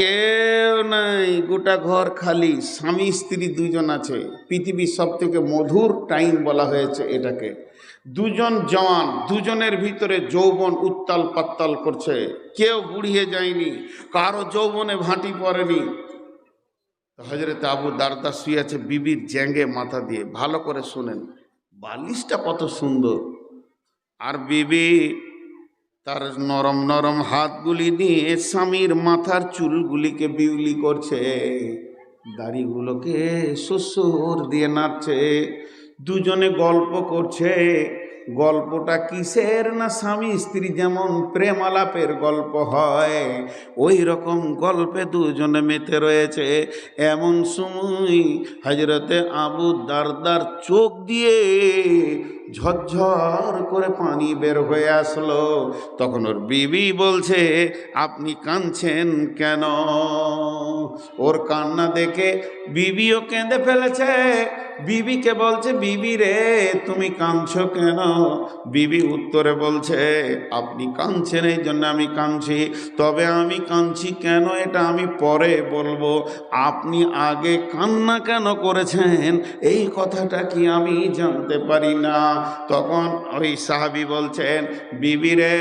কেউ নাই, গোটা ঘর খালি, স্বামী স্ত্রী দুজন আছে। পৃথিবীর সব থেকে মধুর টাইম বলা হয়েছে এটাকে। দুজন জওয়ান, দুজনের ভিতরে যৌবন উত্তাল পাত্তাল করছে, কেউ বুড়িয়ে যায়নি, কারো যৌবনে ভাঁটি পড়েনি। হযরত আবু দারদা শুয়ে আছে বিবির জ্যাঙ্গে মাথা দিয়ে। ভালো করে শুনেন, বালিশটা কত সুন্দর, আর বিবি তার নরম নরম হাতগুলি দিয়ে স্বামীর মাথার চুলগুলিকে বিউলি করছে, দাড়িগুলোকে শ্বশুর দিয়ে নাড়ছে, দুজনে গল্প করছে। গল্পটা কিসের না, স্বামী স্ত্রী যেমন প্রেম আলাপের গল্প হয় ওই রকম গল্পে দুজনে মেতে রয়েছে। এমন সময় হযরতে আবু দারদার চোখ দিয়ে ঝরঝর করে পানি বের হয়ে আসলো। তখন ওর বিবি বলছে, আপনি কাঁদছেন কেন? ওর কান্না দেখে বিবিও কেঁদে ফেলেছে। বিবিকে বলছে, বিবি রে তুমি কাঁদছো কেন? বিবি উত্তরে বলছে, আপনি কাঁদছেন এই জন্য আমি কাঁদছি, তবে আমি কাঁদছি কেন এটা আমি পরে বলবো, আপনি আগে কান্না কেন করেছেন এই কথাটা কি আমি জানতে পারি না? তখন ওই সাহাবী বলছেন, বিবি রে,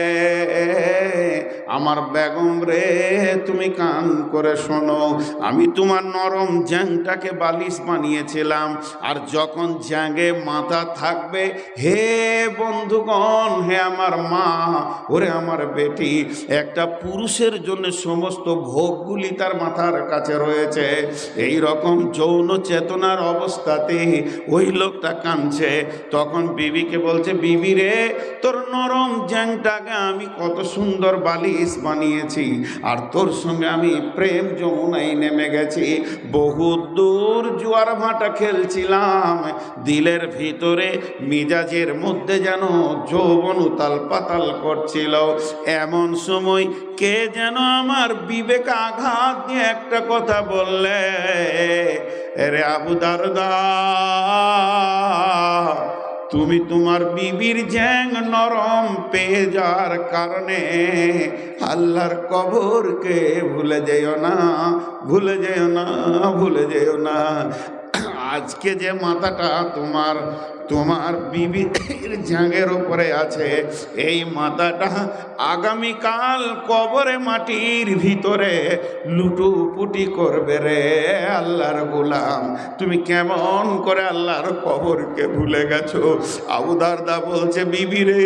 আমার বেগম রে, তুমি কান করে শোনো, আমি তোমার নরম জ্যাংটাকে বালিশ বানিয়েছিলাম, আর যখন জ্যাঙ্গে মাথা থাকবে, হে বন্ধুগণ, হে আমার মা, ওরে আমার বেটি, একটা পুরুষের জন্য সমস্ত ভোগগুলি তার মাথার কাছে রয়েছে। এই রকম যৌন চেতনার অবস্থাতে ওই লোকটা কাঁদছে। তখন বিবিকে বলছে, বিবি রে, তোর নরম জ্যাংটাকে আমি কত সুন্দর বালিশ বানিয়েছি, আর তোর সঙ্গে আমি প্রেম যমুনায় নেমে গেছি, বহু দূর জোয়ার ভাটা খেলছিলাম, দিলের ভিতরে মিজাজের মধ্যে যেন যৌবন উতাল পাতাল করছিল। এমন সময় কে যেন আমার বিবেক আঘাত দিয়ে একটা কথা বললে, রে আবু দারদা, তুমি তোমার বিবির জ্যাং নরম পেয়ে যাওয়ার কারণে আল্লাহর কবরকে ভুলে যেও না, ভুলে যেও না, ভুলে যেও না। আজকে যে মাথাটা তোমার তোমার বিবির জাঙ্গের উপরে আছে, এই মাথাটা আগামীকাল কবরে মাটির ভিতরে লুটুপুটি করবে রে আল্লাহর গোলাম। তুমি কেমন করে আল্লাহর কবরকে ভুলে গেছো? আবু দারদা বলছে, বিবি রে,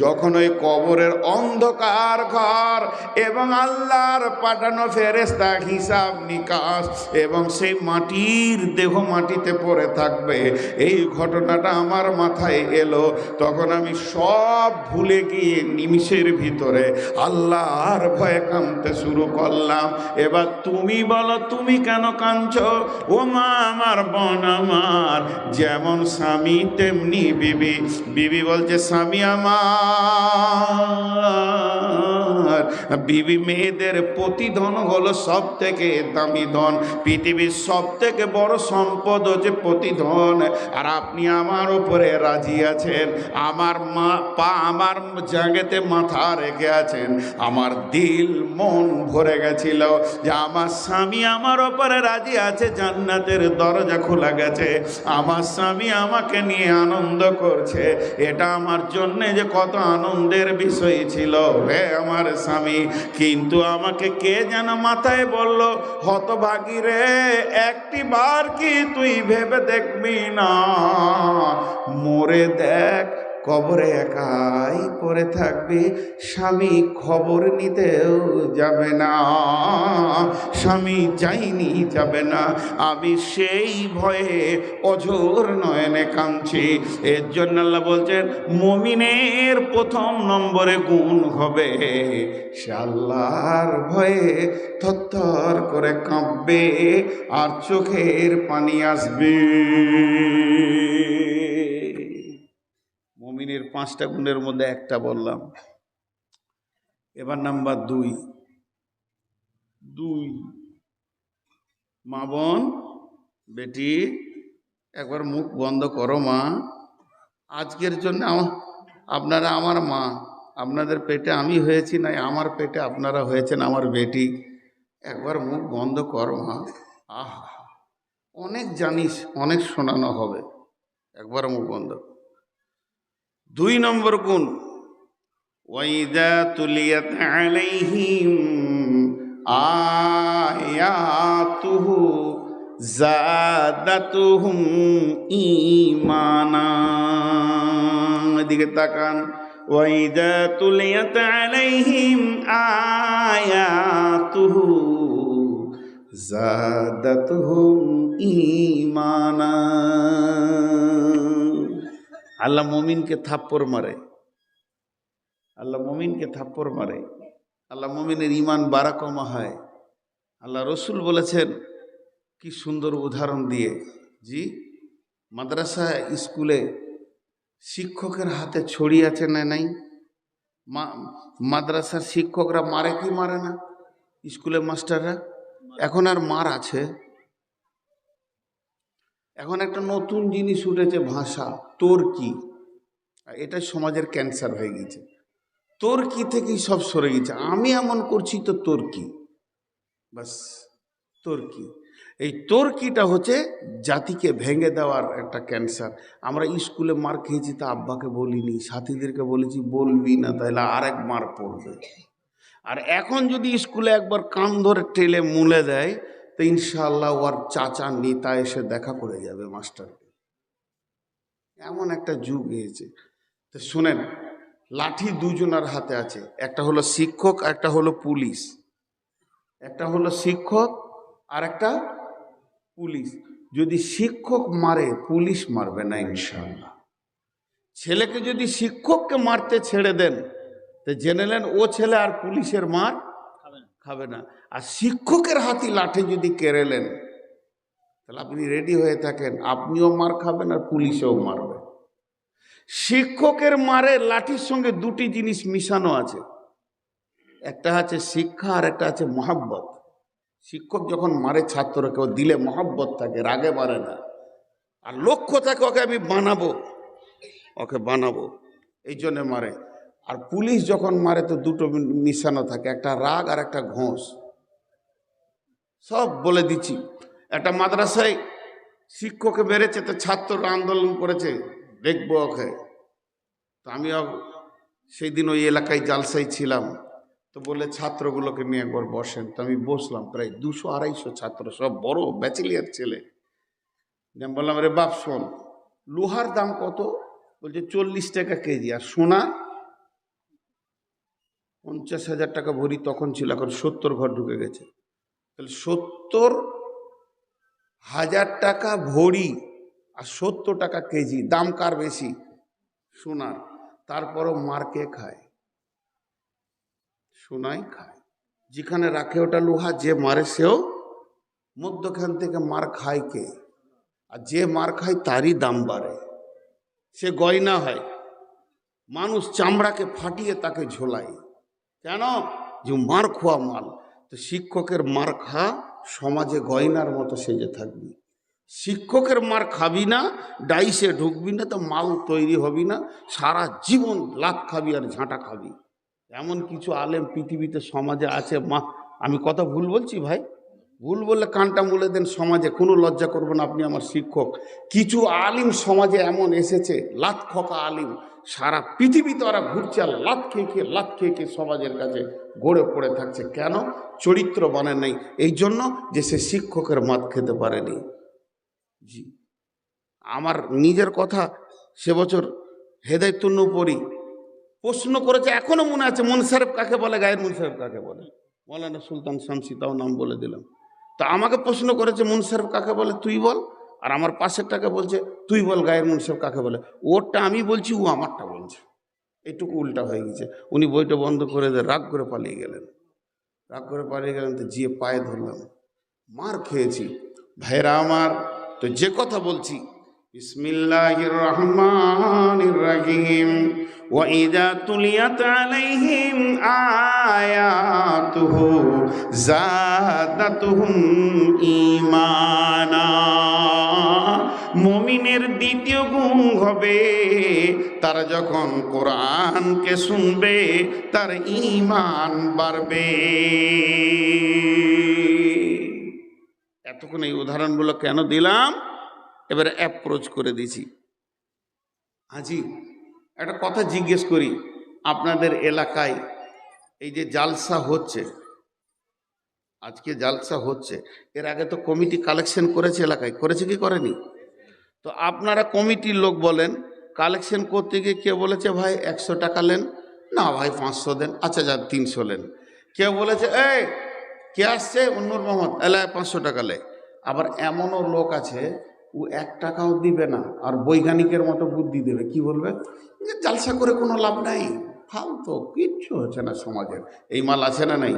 যখন ওই কবরের অন্ধকার ঘর এবং আল্লাহর পাঠানো ফেরেশতা হিসাব নিকাশ এবং সেই মাটির দেহ মাটিতে পড়ে থাকবে, এই ঘটনাটা আমার মাথায় এলো, তখন আমি সব ভুলে গিয়ে নিমিষের ভিতরে আল্লাহর ভয়ে কাঁদতে শুরু করলাম। এবার তুমি বলো, তুমি কেন কাঁদছো? ও মা আমার, বোন আমার, যেমন স্বামী তেমনি বিবি। বিবি বলছে, স্বামী আমার, বিবি মেয়েদের প্রতিধন হলো সব থেকে দামি ধন, পৃথিবীর সব থেকে বড় সম্পদ হচ্ছে প্রতিধন, আর আপনি আমার উপরে রাজি আছেন, আমার আমার জায়গাতে মাথা রেখে আছেন। আমার দিল মন ভরে গেছিল যে আমার স্বামী আমার উপরে রাজি আছে, জান্নাতের দরজা খোলা গেছে, আমার স্বামী আমাকে নিয়ে আনন্দ করছে, এটা আমার জন্যে যে কত আনন্দের বিষয় ছিল হে আমার স্বামী। কিন্তু আমাকে কে যেন মাথায় বলল, হতভাগী রে, একটি বার কি তুই ভেবে দেখবি না, মরে দেখ, কবরে একাই পড়ে থাকবে, স্বামী খবর নিতেও যাবে না, স্বামী যাইনি, যাবে না। আমি সেই ভয়ে অঝোর নয়নে কাঁদছি। এর জন্য আল্লাহ বলছেন, মুমিনের প্রথম নম্বরে গুণ হবে সে আল্লাহর ভয়ে থরথর করে কাঁপবে আর চোখের পানি আসবে। মুমিনের 5টা গুণের মধ্যে একটা বললাম। এবার নাম্বার 2। মা বোন বেটি, একবার মুখ বন্ধ করো মা। আজকের জন্য আপনারা আমার মা, আপনাদের পেটে আমি হয়েছি, নাই আমার পেটে আপনারা হয়েছেন আমার বেটি। একবার মুখ বন্ধ কর মা। আহা, অনেক জানিস, অনেক শোনানো হবে, একবার মুখ বন্ধ। 2 নম্বর গুণ, ওয়াইদা তুলিয়াত আলাইহিম আয়াতুহু জাদাতুহুম ঈমানা। এদিকে তাকান। ওয়াইদা তুলিয়াত আলাইহিম আয়াতুহু জাদাতুহুম ঈমানা। আল্লাহ মুমিনকে থাপ্পড় মারে, আল্লাহ মুমিনকে থাপ্পড় মারে, আল্লাহ মুমিনের ঈমান বাড়া কমা হয়। আল্লাহ রসুল বলেছেন কি সুন্দর উদাহরণ দিয়ে, জি, মাদ্রাসা স্কুলে শিক্ষকের হাতে ছড়ি আছে না নাই? মাদ্রাসার শিক্ষকরা মারে কি মারে না? স্কুলের মাস্টাররা এখন আর মার আছে? এখন একটা নতুন জিনিস উঠেছে, ভাষা, তোর কি। এটা সমাজের ক্যান্সার হয়ে গেছে। তোর কি থেকেই সব সরে গেছে। আমি এমন করছি তো তোর কি, বাস তোর কি। এই তোর কিটা হচ্ছে জাতিকে ভেঙে দেওয়ার একটা ক্যান্সার। আমরা স্কুলে মার খেয়েছি, তা আব্বাকে বলিনি, সাথীদেরকে বলেছি বলবি না, তাহলে আরেক মার পড়বে। আর এখন যদি স্কুলে একবার কান ধরে টেলে মুলে দেয়, তো ইনশাআল্লাহ ওর চাচা নেতা এসে দেখা করে যাবে মাস্টারকে। এমন একটা যুগ হয়েছে। তো শুনেন, লাঠি দুজনের হাতে আছে, একটা হলো শিক্ষক, একটা হলো পুলিশ। একটা হলো শিক্ষক আর একটা পুলিশ। যদি শিক্ষক মারে, পুলিশ মারবে না ইনশাআল্লাহ। ছেলেকে যদি শিক্ষককে মারতে ছেড়ে দেন, তো জেনে নেন ও ছেলে আর পুলিশের মার খাবে না। আর শিক্ষকের হাতে লাঠি যদি কেড়েলেন, তাহলে আপনি রেডি হয়ে থাকেন, আপনিও মার খাবেন আর পুলিশেও মারবে। শিক্ষকের মারে লাঠির সঙ্গে দুটি জিনিস মিশানো আছে, একটা আছে শিক্ষা আর একটা আছে মহাব্বত। শিক্ষক যখন মারে ছাত্রকে, ও দিলে মহাব্বত থাকে, রাগে মারে না, আর লক্ষ্য থাকে ওকে আমি বানাবো, ওকে বানাবো, এই জন্যে মারে। আর পুলিশ যখন মারে তো দুটো মিশানো থাকে, একটা রাগ আর একটা ঘোষ। সব বলে দিচ্ছি। একটা মাদ্রাসায় শিক্ষককে মেরেছে, তো ছাত্ররা আন্দোলন করেছে, দেখবো ওকে। তো আমিও সেই দিন ওই এলাকায় জালসাই ছিলাম, তো বলে ছাত্রগুলোকে নিয়ে একবার বসেন। তো আমি বসলাম, প্রায় 200-250 ছাত্র, সব বড় ব্যাচেলিয়ার ছেলে। আমি বললাম, রে বাপ শোন, লোহার দাম কত? বলছে 40 টাকা কেজি। আর সোনা 50,000 টাকা ভরি তখন ছিল, এখন 70 ঘর ঢুকে গেছে। তাহলে 70,000 টাকা ভরি আর 70 টাকা কেজি, দাম কার বেশি? সোনার। তারপরও মার্কে খায়, সোনাই খায়। যেখানে রাখে ওটা লোহা, যে মারে সেও মধ্যখান থেকে মার খায় কে? আর যে মার খায় তারই দাম বাড়ে, সে গয়না হয়। মানুষ চামড়াকে ফাটিয়ে তাকে ঝোলায়, কেন? যে মার খোয়া মাল। তো শিক্ষকের মার খা, সমাজে গয়নার মতো সেজে থাকবি। শিক্ষকের মার খাবি না, ডাইসে ঢুকবি না, তো মাল তৈরি হবি না, সারা জীবন লাত খাবি আর ঝাঁটা খাবি। এমন কিছু আলেম পৃথিবীতে সমাজে আছে। আমি কথা ভুল বলছি ভাই? ভুল বললে কানটা মুলে দেন, সমাজে কোনো লজ্জা করবো না, আপনি আমার শিক্ষক। কিছু আলিম সমাজে এমন এসেছে, লাত খোকা আলিম, সারা পৃথিবীতে ওরা ঘুরছে আর লাত খেয়ে খেয়ে সমাজের কাছে গড়ে পড়ে থাকছে। কেন? চরিত্র বানে নাই, এই জন্য যে সে শিক্ষকের মাত খেতে পারেনি। জি, আমার নিজের কথা। সে বছর হেদায়েতুন পড়ি, প্রশ্ন করেছে, এখনো মনে আছে, মুনসারেফ কাকে বলে, গায়ের মুনসারেফ কাকে বলে? মৌলানা সুলতান শামসী, তাও নাম বলে দিলাম। তা আমাকে প্রশ্ন করেছে মুনসারেফ কাকে বলে, তুই বল। আর আমার পাশেরটাকে বলছে, তুই বল গায়ের মুনসারেফ কাকে বলে। ওরটা আমি বলছি, ও আমারটা বলছে। এইটুকু উল্টা হয়ে গেছে। উনি বইটা বন্ধ করে দিয়ে রাগ করে পালিয়ে গেলেন। তো যে পায়ে ধরলাম, মার খেয়েছি ভাইরা আমার। তো যে কথা বলছি, বিসমিল্লাহির রহমানির রহিম। ওয়াইদা তুলিয়াত আলাইহিম আয়াতুহু যাদাতুহুম ঈমানা। মুমিনের দ্বিতীয় গুণ হবে, তারা যখন কোরআনকে শুনবে তার ঈমান বাড়বে। এতক্ষণ এই উদাহরণগুলো কেন দিলাম, এবারে অ্যাপ্রোচ করে দিছি। হাজি, একটা কথা জিজ্ঞেস করি, আপনাদের এলাকায় এই যে জালসা হচ্ছে, আজকে জালসা হচ্ছে, এর আগে তো কমিটি কালেকশন করেছে, এলাকায় করেছে কি করেনি? তো আপনারা কমিটির লোক বলেন, কালেকশন করতে গিয়ে কেউ বলেছে ভাই 100 টাকা নেন, না ভাই 500 দেন, আচ্ছা যান 300 নেন। কেউ বলেছে এই কে আসছে নূর মোহাম্মদ, এলাকায় 500 টাকা লে। আবার এমনও লোক আছে ও 1 টাকাও দিবে না, আর বৈজ্ঞানিকের মতো বুদ্ধি দেবে। কি বলবে? যে জালসা করে কোনো লাভ নাই, ফালতু, কিচ্ছু হচ্ছে না সমাজের। এই মাল আছে না নাই?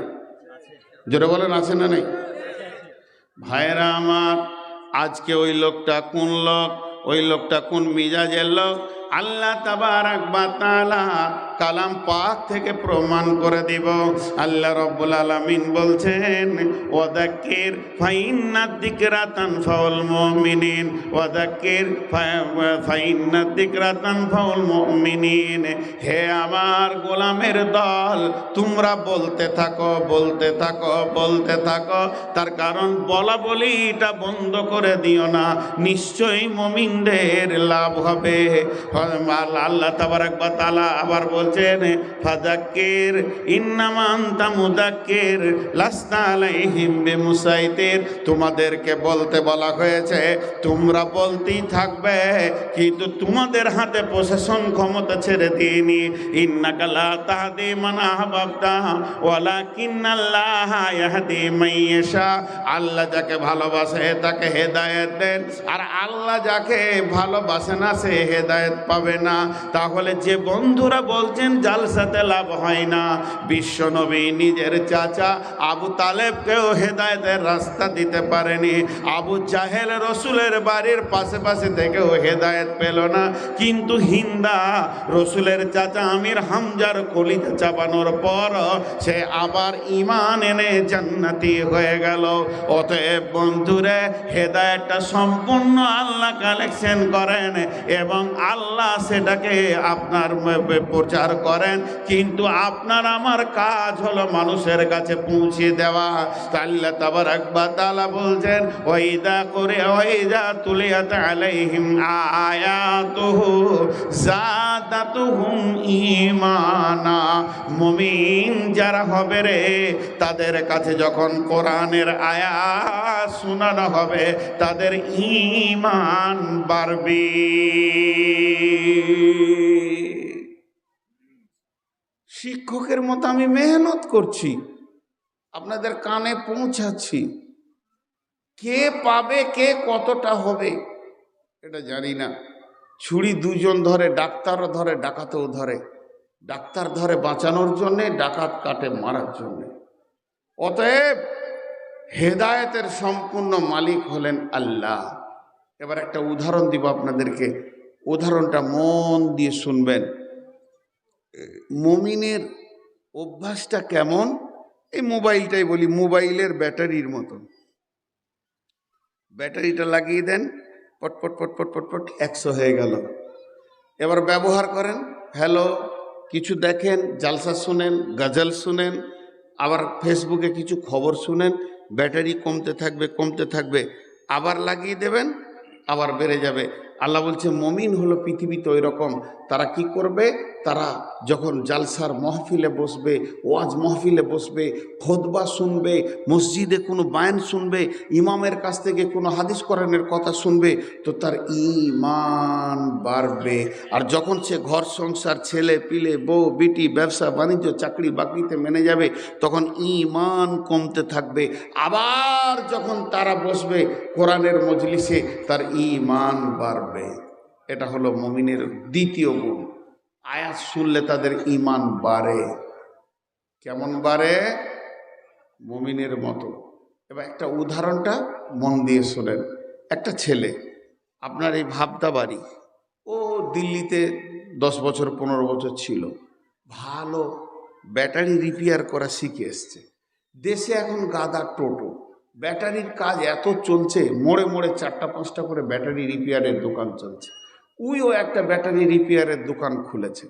জোরে বলেন, আছে না নাই? ভাইয়েরা আমার, আজকে ওই লোকটা কোন লোক, ওই লোকটা কোন মিজাজের লোক, আল্লাহ তাবারাক ওয়া তাআলা কালাম পাক থেকে প্রমাণ করে দিব। আল্লাহ রাব্বুল আলামিন বলছেন, ওয়াদাক্কির ফাইন্নাদ যিকরা তানফাউল মুমিনিন, ওয়াদাক্কির ফাইন্নাদ যিকরা তানফাউল মুমিনিন। হে আমার গোলামের দল, তোমরা বলতে থাকো, বলতে থাকো, বলতে থাকো, তার কারণ বলা বলিটা বন্ধ করে দিও না, নিশ্চয়ই মুমিনদের লাভ হবে। আল্লাহ তাবারাক ওয়া তাআলা আবার বলছেন, ফাযাক্কির ইন্নামা আনতা মুযাক্কির লাসতা আলাইহিম বিমুসাইতির। তোমাদেরকে বলতে বলা হয়েছে, তোমরা বলতেই থাকবে, কিন্তু তোমাদের হাতে প্রশাসন ক্ষমতা ছেড়ে দিইনি। ইন্নাকা লা তাহদি মান আহবাবতা ওয়ালাকিন্নাল্লাহা ইয়াহদি মান ইয়াশা। আল্লাহ যাকে ভালোবাসে তাকে হেদায়েত দেন, আর আল্লাহ যাকে ভালোবাসে না সে হেদায়েত পাবে না। তাহলে যে বন্ধুরা বলছেন জালসাতে লাভ হয় না, বিশ্ব নবী নিজের চাচা আবু তালেবকেও হেদায়েতের রাস্তা দিতে পারেনি। আবু জাহেল রসুলের বাড়ির পাশে পাশে থেকেও হেদায়েত পেল না, কিন্তু হিন্দা রসুলের চাচা আমির হামজার কলিজা চাপানোর পর সে আবার ঈমান এনে জান্নাতি হয়ে গেল। অতএব বন্ধুরে, হেদায়েতটা সম্পূর্ণ আল্লাহ কালেকশন করেন এবং আল্লাহ সেটাকে আপনার প্রচার করেন, কিন্তু আপনার আমার কাজ হলো মানুষের কাছে পৌঁছে দেওয়া। আল্লাহ তাবারাক ওয়া তাআলা বলছেন, ওয়াইদা করে ওয়াইদা তুলিয়াত আলাইহিম আয়াতুহু যাদাতুহুম ঈমানা। মুমিন যারা হবে রে, তাদের কাছে যখন কোরআনের আয়াত শোনানো হবে, তাদের ঈমান বাড়বে। শিক্ষকের মতো আমি মেহনত করছি, আপনাদের কানে পৌঁছাচ্ছি, কে পাবে, কে কতটা হবে এটা জানি না। ছুরি দুজন ধরে, ডাক্তারও ধরে, ডাকাতও ধরে। ডাক্তার ধরে বাঁচানোর জন্যে, ডাকাত কাটে মারার জন্যে। অতএব হেদায়েতের সম্পূর্ণ মালিক হলেন আল্লাহ। এবার একটা উদাহরণ দিব আপনাদেরকে, উদাহরণটা মন দিয়ে শুনবেন। মুমিনের অভ্যাসটা কেমন, এই মোবাইলটাই বলি, মোবাইলের ব্যাটারির মতন। ব্যাটারিটা লাগিয়ে দেন, পটপট পটপট পটপট 100 হয়ে গেল। এবার ব্যবহার করেন, হ্যালো, কিছু দেখেন, জালসা শুনেন, গজল শুনেন, আবার ফেসবুকে কিছু খবর শুনেন, ব্যাটারি কমতে থাকবে, কমতে থাকবে, আবার লাগিয়ে দেবেন, আবার বেড়ে যাবে। আল্লাহ বলছে মুমিন হলো পৃথিবীতে ওই রকম। তারা কি করবে? তারা যখন জালসার মহফিলে বসবে, ওয়াজ মহফিলে বসবে, খুতবা শুনবে, মসজিদে কোনো বায়ান শুনবে, ইমামের কাছ থেকে কোনো হাদিস কোরআনের কথা শুনবে, তো তার ঈমান বাড়বে। আর যখন সে ঘর সংসার, ছেলে পিলে, বউ বিটি, ব্যবসা বাণিজ্য, চাকরি বাকরিতে মেনে যাবে, তখন ঈমান কমতে থাকবে। আবার যখন তারা বসবে কোরআনের মজলিসে, তার ঈমান বাড়বে। এটা হলো মুমিনের দ্বিতীয় গুণ। আয়াত শুনলে তাদের ঈমান বাড়ে। কেমন বাড়ে? মুমিনের মতো। এবার একটা উদাহরণটা মন দিয়ে শোনেন। একটা ছেলে, আপনার এই ভাবতা বাড়ি, ও দিল্লিতে 10 বছর 15 বছর ছিল, ভালো ব্যাটারি রিপেয়ার করা শিখে এসছে। দেশে এখন গাদা টোটো, ব্যাটারির কাজ এত চলছে, মোড়ে মোড়ে 4টা 5টা করে ব্যাটারি রিপেয়ারের দোকান চলছে। উইও একটা ব্যাটারি রিপেয়ারের দোকান খুলেছে।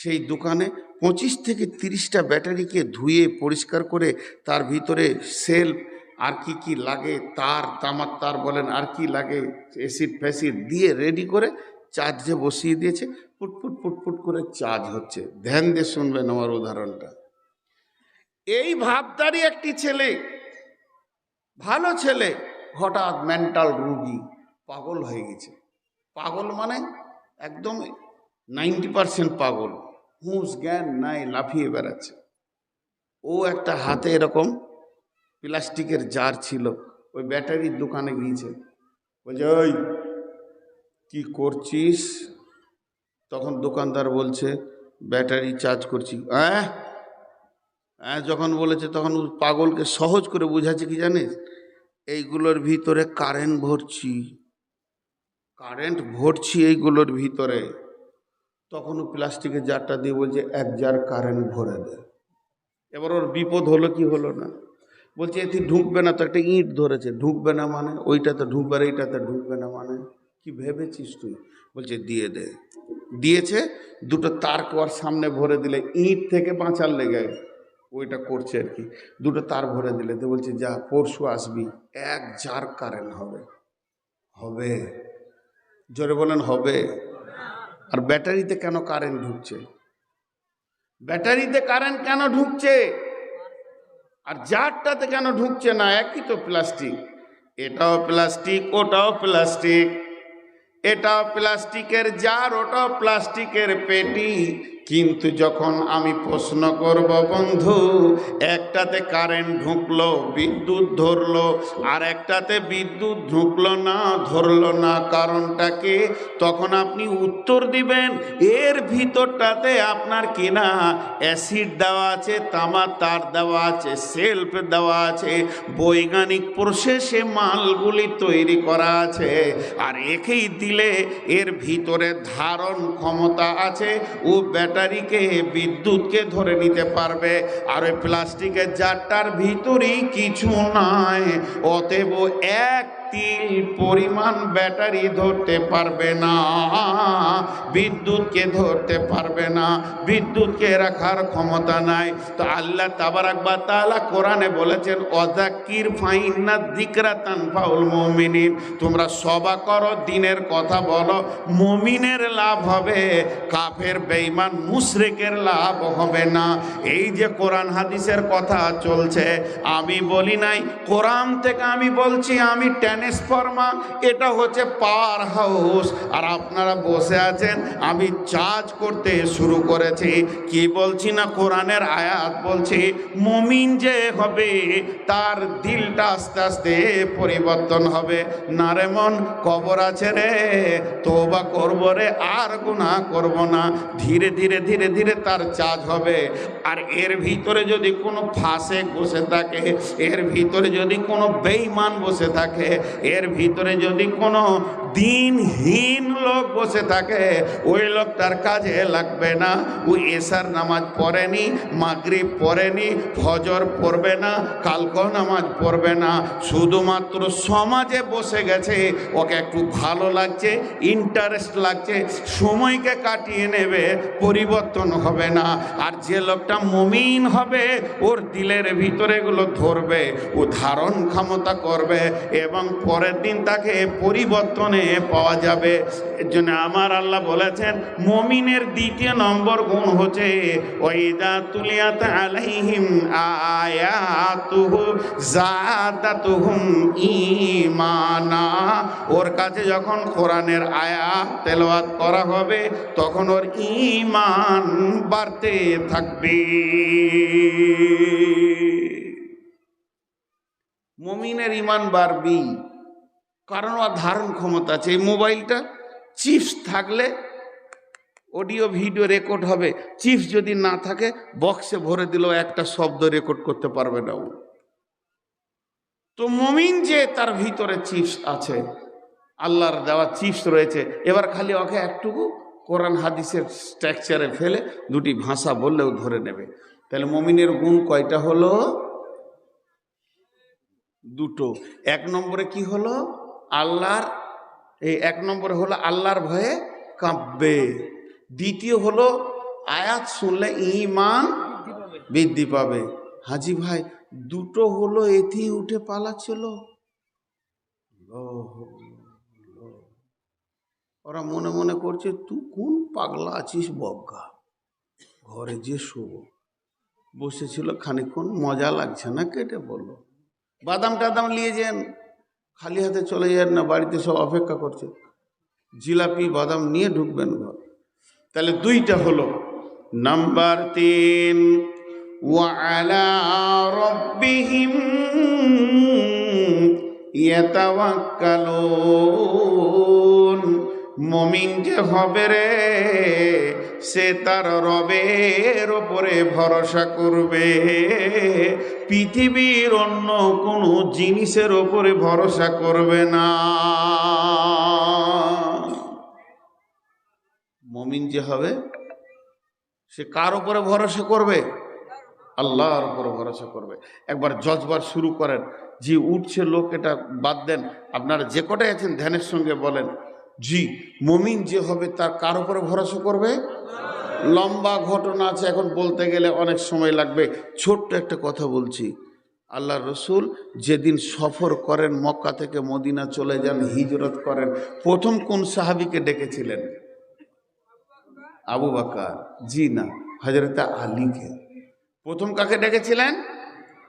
সেই দোকানে 25 থেকে 30টা ব্যাটারিকে ধুয়ে পরিষ্কার করে তার ভিতরে সেলফ আর কি কি লাগে, তার তামার তার বলেন, আর কি লাগে, অ্যাসিড ফ্যাসিড দিয়ে রেডি করে চার্জে বসিয়ে দিয়েছে। ফুটফুট ফুটফুট করে চার্জ হচ্ছে। ধ্যান দিয়ে শুনবেন আমার উদাহরণটা। এই ভাবদারি একটি ছেলে, ভালো ছেলে, হঠাৎ মেন্টাল রোগী, পাগল হয়ে গেছে। পাগল মানে একদম 90% পাগল, হুঁশ জ্ঞান নাই, লাফিয়ে বেড়াচ্ছে। ও একটা হাতে এরকম প্লাস্টিকের জার ছিল, ওই ব্যাটারির দোকানে গিয়েছে। বলছে, ওই কি করছিস? তখন দোকানদার বলছে, ব্যাটারি চার্জ করছি। হ্যাঁ হ্যাঁ যখন বলেছে তখন পাগলকে সহজ করে বুঝাচ্ছে কি জানিস, এইগুলোর ভিতরে কারেন্ট ভরছি, কারেন্ট ভরছি এইগুলোর ভিতরে। তখন ও প্লাস্টিকের জারটা দিয়ে বলছে, এক জার কারেন্ট ভরে দে। এবার ওর বিপদ হলো কি হলো না, বলছে এতে ঢুকবে না তো, একটা ইঁট ধরেছে, ঢুকবে না মানে, ওইটাতে ঢুকবে আর এইটাতে ঢুকবে না মানে, কি ভেবেছিস তুই? বলছে দিয়ে দে। দিয়েছে, দুটো তারকে ওর সামনে ভরে দিলে, ইঁট থেকে বাঁচার লেগে ওইটা করছে আর কি, দুটো তার ভরে দিলে তো বলছে যা পরশু আসবি, এক জার কারেন্ট হবে। হবে? জোরে বলেন হবে। আর ব্যাটারিতে কেন কারেন্ট ঢুকছে? ব্যাটারিতে কারেন্ট কেন ঢুকছে আর জারটাতে কেন ঢুকছে না? একই তো প্লাস্টিক, এটাও প্লাস্টিক ওটাও প্লাস্টিক, এটাও প্লাস্টিকের জার ওটাও প্লাস্টিকের পেটি। কিন্তু যখন আমি প্রশ্ন করব বন্ধু, একটাতে কারেন্ট ঢুকলো, বিদ্যুৎ ধরলো, আর একটাতে বিদ্যুৎ ঢুকলো না, ধরলো না, কারণটাকে? তখন আপনি উত্তর দিবেন, এর ভিতরটাতে আপনার কিনা অ্যাসিড দেওয়া আছে, তামার তার দেওয়া আছে, সেলফ দেওয়া আছে, বৈজ্ঞানিক প্রসেসে মালগুলি তৈরি করা আছে। আর একেই দিলে এর ভিতরে ধারণ ক্ষমতা আছে, ও ব্যাটারিকে বিদ্যুৎকে ধরে নিতে পারবে। আর ওই প্লাস্টিকের জারটার ভিতরেই কিছু নাই, অতএব এক তিল পরিমাণ ব্যাটারি ধরতে পারবে না, বিদ্যুৎকে ধরতে পারবে না, বিদ্যুৎকে রাখার ক্ষমতা নাই। তো আল্লাহ তাবারাক ওয়া তাআলা কোরআনে বলেছেন, ওয়াযাক্কির ফাইন্না যিকরা তানফাউল মুমিনিন, তোমরা সবা করো, দিনের কথা বলো, মুমিনের লাভ হবে, কাফের বেঈমান মুশরিকের লাভ হবে না। এই যে কোরআন হাদিসের কথা চলছে, আমি বলি নাই, কোরআন থেকে আমি বলছি, আমি ট্রান্সফরমার, এটা হচ্ছে পাওয়ার হাউস, আর আপনারা বসে আছেন, আমি চার্জ করতে শুরু করেছি। কি বলছি না, কোরআনের আয়াত বলছি, মুমিন যে হবে তার দিলটা আস্তে আস্তে পরিবর্তন হবে। না রে মন, কবর আছে রে, তওবা করব রে, আর গুনাহ করব না, ধীরে ধীরে ধীরে ধীরে তার চার্জ হবে। আর এর ভিতরে যদি কোনো ফাসেক বসে থাকে, এর ভিতরে যদি কোনো বেঈমান বসে থাকে, এর ভিতরে যদি কোনো দিনহীন লোক বসে থাকে, ওই লোকটার কাজে লাগবে না। ওই এশার নামাজ পড়েনি, মাগরিব পড়েনি, ফজর পড়বে না, কালকো নামাজ পড়বে না, শুধুমাত্র সমাজে বসে গেছে, ওকে একটু ভালো লাগছে, ইন্টারেস্ট লাগছে, সময়কে কাটিয়ে নেবে, পরিবর্তন হবে না। আর যে লোকটা মুমিন হবে, ওর দিলের ভিতরে এগুলো ধরবে, ও ধারণ ক্ষমতা করবে, এবং পরের দিন তাকে পরিবর্তনে পাওয়া যাবে। এর জন্য আমার আল্লাহ বলেছেন, মুমিনের দ্বিতীয় নম্বর গুণ হচ্ছে, ওয়াইদা তুলিয়াত আলাইহিম আয়াতুহু যাদাতুহুম ঈমানা, ওর কাছে যখন কোরআনের আয়াত তেলাওয়াত করা হবে, তখন ওর ঈমান বাড়তে থাকবে। মুমিনের ঈমান বাড়বি, কারণ ওর ধারণ ক্ষমতা আছে। এই মোবাইলটা চিপস থাকলে অডিও ভিডিও রেকর্ড হবে, চিপস যদি না থাকে, বক্সে ভরে দিলেও একটা শব্দ রেকর্ড করতে পারবে না ও। তো মুমিন যে, তার ভিতরে চিপস আছে, আল্লাহর দেওয়া চিপস রয়েছে, এবার খালি ওকে একটুকু কোরআন হাদিসের স্ট্রাকচারে ফেলে দুটি ভাষা বললেও ধরে নেবে। তাহলে মুমিনের গুণ কয়টা হলো? দুটো। এক নম্বরে কি হলো? আল্লাহর, এই এক নম্বরে হলো আল্লাহর ভয়ে কাঁপবে। দ্বিতীয় হলো আয়াত শুনলে ঈমান বৃদ্ধি পাবে। হাজি ভাই, দুটো হলো, এতেই উঠে পালাচ্ছিল। ওরা মনে মনে করছে তুই কোন পাগলা আছিস বজ্ঞা, ঘরে যে শোবো। বসেছিল খানিকক্ষণ, মজা লাগছে না, কেটে বললো বাদাম টাদাম নিয়ে যান, খালি হাতে চলে যান না, বাড়িতে সব অপেক্ষা করছে। জিলাপি বাদাম নিয়ে ঢুকবেন ঘর। তাহলে দুইটা হলো। নাম্বার 3, ওয়ালা রাব্বিহিম ইয়াতাওয়াক্কালুন। মুমিন যে হবে রে, সে তার রবের ওপরে ভরসা করবে, পৃথিবীর অন্য কোনো জিনিসের ওপরে ভরসা করবে না। মুমিন যে হবে সে কার উপরে ভরসা করবে? আল্লাহর উপরে ভরসা করবে। একবার জজবার শুরু করেন। জি উঠছে লোক, এটা বাদ দেন, আপনারা যে কটাই আছেন ধ্যানের সঙ্গে বলেন, জি মুমিন যে হবে তার কার উপরে ভরসা করবে? লম্বা ঘটনা আছে, এখন বলতে গেলে অনেক সময় লাগবে। ছোট্ট একটা কথা বলছি। আল্লাহ রসুল যেদিন সফর করেন, মক্কা থেকে মদিনা চলে যান, হিজরত করেন, প্রথম কোন সাহাবীকে ডেকেছিলেন? আবু বকর? জি না, হযরত আলীকে। প্রথম কাকে ডেকেছিলেন?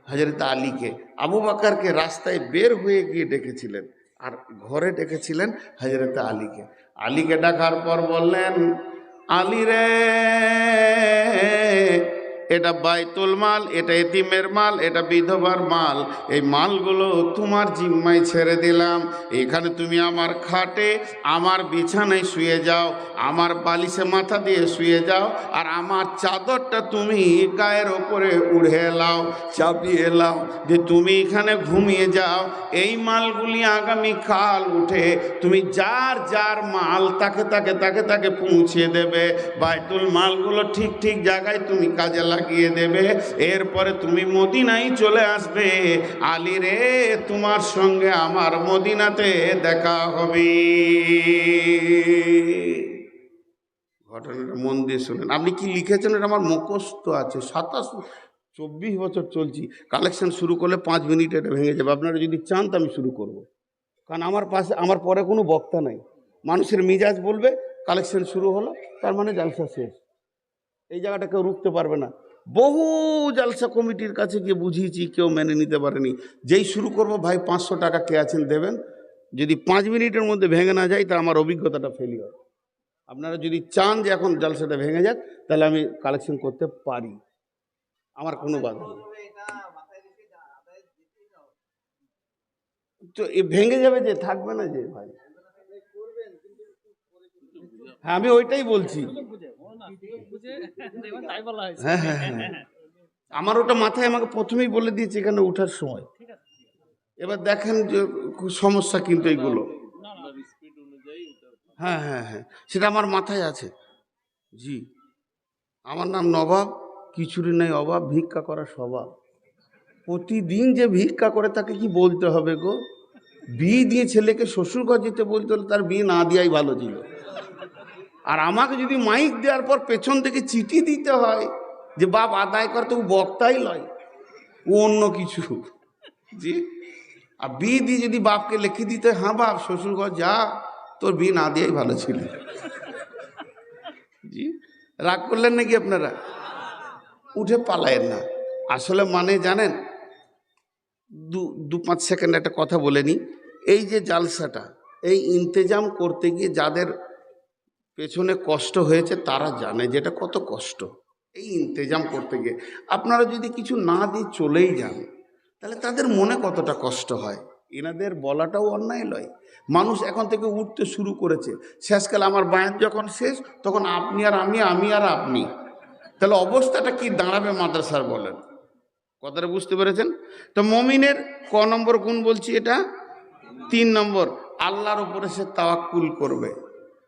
হযরত আলীকে। আবু বকরকে রাস্তায় বের হয়ে গিয়ে ডেকেছিলেন, আর ঘরে ডেকেছিলেন হযরত আলীকে। আলীকে ডাকার পর বললেন, আলী রে, এটা বাইতুল মাল, এটা এতিমের মাল, এটা বিধবার মাল, এই মালগুলো তোমার জিম্মায় ছেড়ে দিলাম। এখানে তুমি আমার খাটে, আমার বিছানায় শুয়ে যাও, আমার বালিশে মাথা দিয়ে শুয়ে যাও, আর আমার চাদরটা তুমি গায়ের ওপরে উড়ে লাও, চাপিয়ে লাও, যে তুমি এখানে ঘুমিয়ে যাও। এই মালগুলি আগামীকাল উঠে তুমি যার যার মাল তাকে তাকে তাকে তাকে পৌঁছে দেবে। বাইতুল মালগুলো ঠিক ঠিক জায়গায় তুমি কাজে লাগিয়ে দেবে। এরপরে তুমি মদিনায় চলে আসবে। আলী রে, তোমার সঙ্গে আমার মদিনাতে দেখা হবে। ঘটনাটা মন দিয়ে শুনেন। আপনি কি লিখেছেন এটা আমার মুখস্থ আছে। 24 বছর চলছি, কালেকশন শুরু করলে 5 মিনিট এটা ভেঙে যাবে। আপনারা যদি চান তো আমি শুরু করব, কারণ আমার পাশে, আমার পরে কোনো বক্তা নাই। মানুষের মিজাজ বলবে কালেকশন শুরু হলো, তার মানে জালসা শেষ। এই জায়গাটা কেউ রুখতে পারবে না। বহু জালসা কমিটির কাছে গিয়ে বুঝিয়েছি, কেউ মেনে নিতে পারেনি। যেই শুরু করব, ভাই 500 টাকা কে আছেন দেবেন, যদি 5 মিনিটের মধ্যে ভেঙে না যায় তা আমার অভিজ্ঞতাটা ফেলিওর। আপনারা যদি চান যে এখন জালসাটা ভেঙে যাক, তাহলে আমি কালেকশন করতে পারি, আমার কোনো বাধা নেই। তো এ ভেঙে যাবে যে, থাকবে না যে ভাই। হ্যাঁ, আমি ওইটাই বলছি। হ্যাঁ হ্যাঁ হ্যাঁ, আমার ওটা মাথায় আমাকে প্রথমেই বলে দিয়েছে এখানে উঠার সময়। এবার দেখেন যে সমস্যা কিন্তু এইগুলো। হ্যাঁ হ্যাঁ হ্যাঁ, সেটা আমার মাথায় আছে। জি, আমার নাম নবাব, কিছুরই নেই অভাব, ভিক্ষা করার স্বভাব। প্রতিদিন যে ভিক্ষা করে তাকে কি বলতে হবে গো? বিয়ে দিয়ে ছেলেকে শ্বশুরঘর যেতে বলতে হলে তার বিয়ে না দেওয়াই ভালো ছিল। আর আমাকে যদি মাইক দেওয়ার পর পেছন থেকে চিঠি দিতে হয় যে বাপ আদায় কর, তো বক্তাই লয়, ও অন্য কিছু। জি, আর বিয়ে দিয়ে যদি বাপকে লিখে দিতে, হ্যাঁ বাপ শ্বশুরঘর যা, তোর বিয়ে না দেওয়াই ভালো ছিল। জি, রাগ করলেন নাকি আপনারা? উঠে পালায়েন না। আসলে মানে জানেন, 2-5 সেকেন্ড একটা কথা বলে নি। এই যে জালসাটা, এই ইন্তেজাম করতে গিয়ে যাদের পেছনে কষ্ট হয়েছে তারা জানে যেটা কত কষ্ট। এই ইন্তেজাম করতে গিয়ে আপনারা যদি কিছু না দিয়ে চলেই যান, তাহলে তাদের মনে কতটা কষ্ট হয়। এনাদের বলাটাও অন্যায় নয়। মানুষ এখন থেকে উঠতে শুরু করেছে। শেষকালে আমার বায়াত যখন শেষ, তখন আপনি আর আমি, আমি আর আপনি, তাহলে অবস্থাটা কি দাঁড়াবে মাদ্রাসার বলেন? কথাটা বুঝতে পেরেছেন তো? মুমিনের ক নম্বর গুণ বলছি এটা? 3 নম্বর, আল্লাহর উপরে সে তাওয়াক্কুল করবে।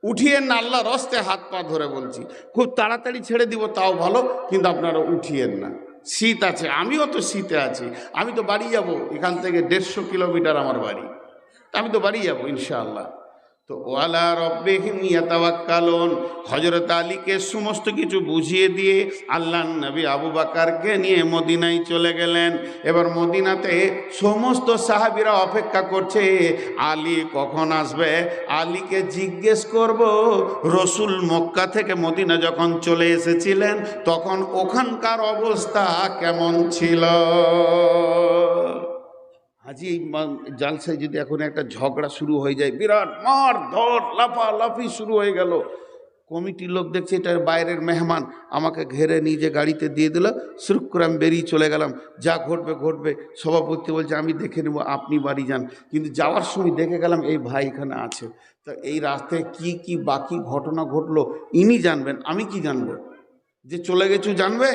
উঠিয়েন না, আল্লাহর রাস্তে হাত পা ধরে বলছি। খুব তাড়াতাড়ি ছেড়ে দিব তাও ভালো, কিন্তু আপনারা উঠিয়েন না। শীত আছে, আমিও তো শীতে আছি। আমি তো বাড়ি যাব, এখান থেকে 150 কিলোমিটার আমার বাড়ি, আমি তো বাড়ি যাব ইনশাআল্লাহ। তো ওয়ালা রব্বিহিম ইয়াতাওয়াক্কালুন, হযরত আলীকে সমস্ত কিছু বুঝিয়ে দিয়ে আল্লাহর নবী আবু বকরকে নিয়ে মদিনায় চলে গেলেন। এবার মদিনাতে সমস্ত সাহাবীরা অপেক্ষা করছে আলী কখন আসবে, আলীকে জিজ্ঞেস করব। রসুল মক্কা থেকে মদিনা যখন চলে এসেছিলেন তখন ওখানকার অবস্থা কেমন ছিল। হাজি জালসায় যদি এখন একটা ঝগড়া শুরু হয়ে যায়, বিরাট মার ধর লাফালাফি শুরু হয়ে গেল, কমিটির লোক দেখছে এটা বাইরের মেহমান, আমাকে ঘেরে নিজে গাড়িতে দিয়ে দিল, সুরুক করে আমি বেরিয়ে চলে গেলাম, যা ঘটবে ঘটবে। সভাপতি বলছে আমি দেখে নেব, আপনি বাড়ি যান। কিন্তু যাওয়ার সময় দেখে গেলাম এই ভাই এখানে আছে। তা এই রাস্তায় কি কি বাকি ঘটনা ঘটলো ইনি জানবেন, আমি কি জানবো? যে চলে গেছু জানবে?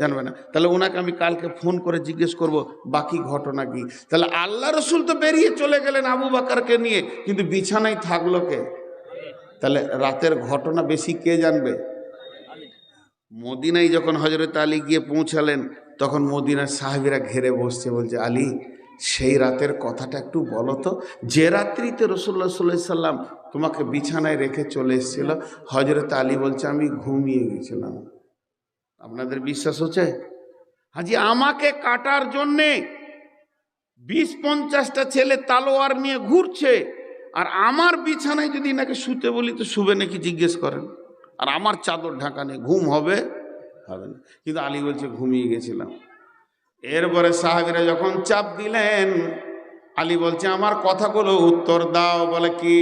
জানবে না। তাহলে ওনাকে আমি কালকে ফোন করে জিজ্ঞেস করব বাকি ঘটনা কি। তাহলে আল্লাহ রসুল তো বেরিয়ে চলে গেলেন আবু বকরকে নিয়ে, কিন্তু বিছানায় থাকলো কে? তাহলে রাতের ঘটনা বেশি কে জানবে? মদিনায় যখন হযরত আলী গিয়ে পৌঁছালেন তখন মদিনার সাহাবীরা ঘেরে বসছে, বলছে আলী সেই রাতের কথাটা একটু বলো তো, যে রাত্রিতে রাসূলুল্লাহ সাল্লাল্লাহু আলাইহি সাল্লাম তোমাকে বিছানায় রেখে চলে এসেছিল। হযরত আলী বলছে আমি ঘুমিয়ে গেছিলাম। আপনাদের বিশ্বাস হচ্ছে? হাজি আমাকে কাটার জন্যে 20-50টা ছেলে তালোয়ার নিয়ে ঘুরছে, আর আমার বিছানায় যদি নাকি শুতে বলি তো শুবে নাকি জিজ্ঞেস করেন, আর আমার চাদর ঢাকা নেই, ঘুম হবে? হবে না। কিন্তু আলী বলছে ঘুমিয়ে গেছিলাম। এরপরে সাহাবীরা যখন চাপ দিলেন, আলী বলছে আমার কথাগুলো উত্তর দাও। বলে কি?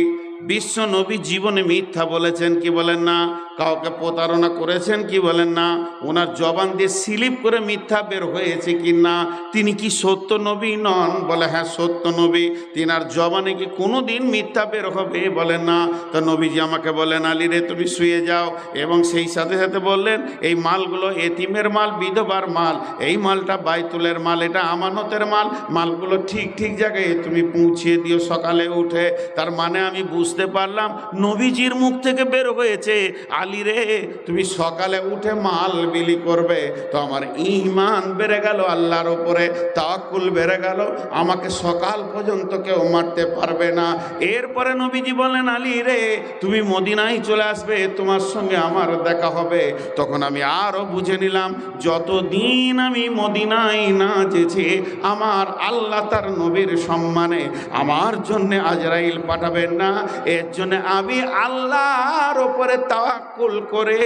বিশ্ব নবী জীবনে মিথ্যা বলেছেন কি বলেন না? কাউকে প্রতারণা করেছেন কি বলেন না? ওনার জবান দিয়ে স্লিপ করে মিথ্যা বের হয়েছে কি না? তিনি কি সত্য নবী নন? বলে হ্যাঁ সত্য নবী। তিনার জবানে কি কোনো দিন মিথ্যা বের হবে? বলেন না। তা নবীজি আমাকে বলেন আলী রে তুমি শুয়ে যাও, এবং সেই সাথে সাথে বললেন এই মালগুলো এতিমের মাল, বিধবার মাল, এই মালটা বাইতুলের মাল, এটা আমানতের মাল, মালগুলো ঠিক ঠিক জায়গায় তুমি পৌঁছিয়ে দিও সকালে উঠে। তার মানে আমি বুঝতে পারলাম নবীজির মুখ থেকে বের হয়েছে আলী রে তুমি সকালে উঠে মাল বিলি করবে। তো আমার ঈমান বেড়ে গেল আল্লাহর উপরে, তাওয়াক্কুল বেড়ে গেল, আমাকে সকাল পর্যন্ত কেউ মারতে পারবে না। এরপরে নবীজি বলেন আলী রে তুমি মদিনায় চলে আসবে, তোমার সঙ্গে আমার দেখা হবে। তখন আমি আরো বুঝে নিলাম যতদিন আমি মদিনায় না যেছি আমার আল্লাহ তার নবীর সম্মানে আমার জন্য আজরাইল পাঠাবেন না। এর জন্য আমি আল্লাহর উপরে তাওয়াক্কুল করে,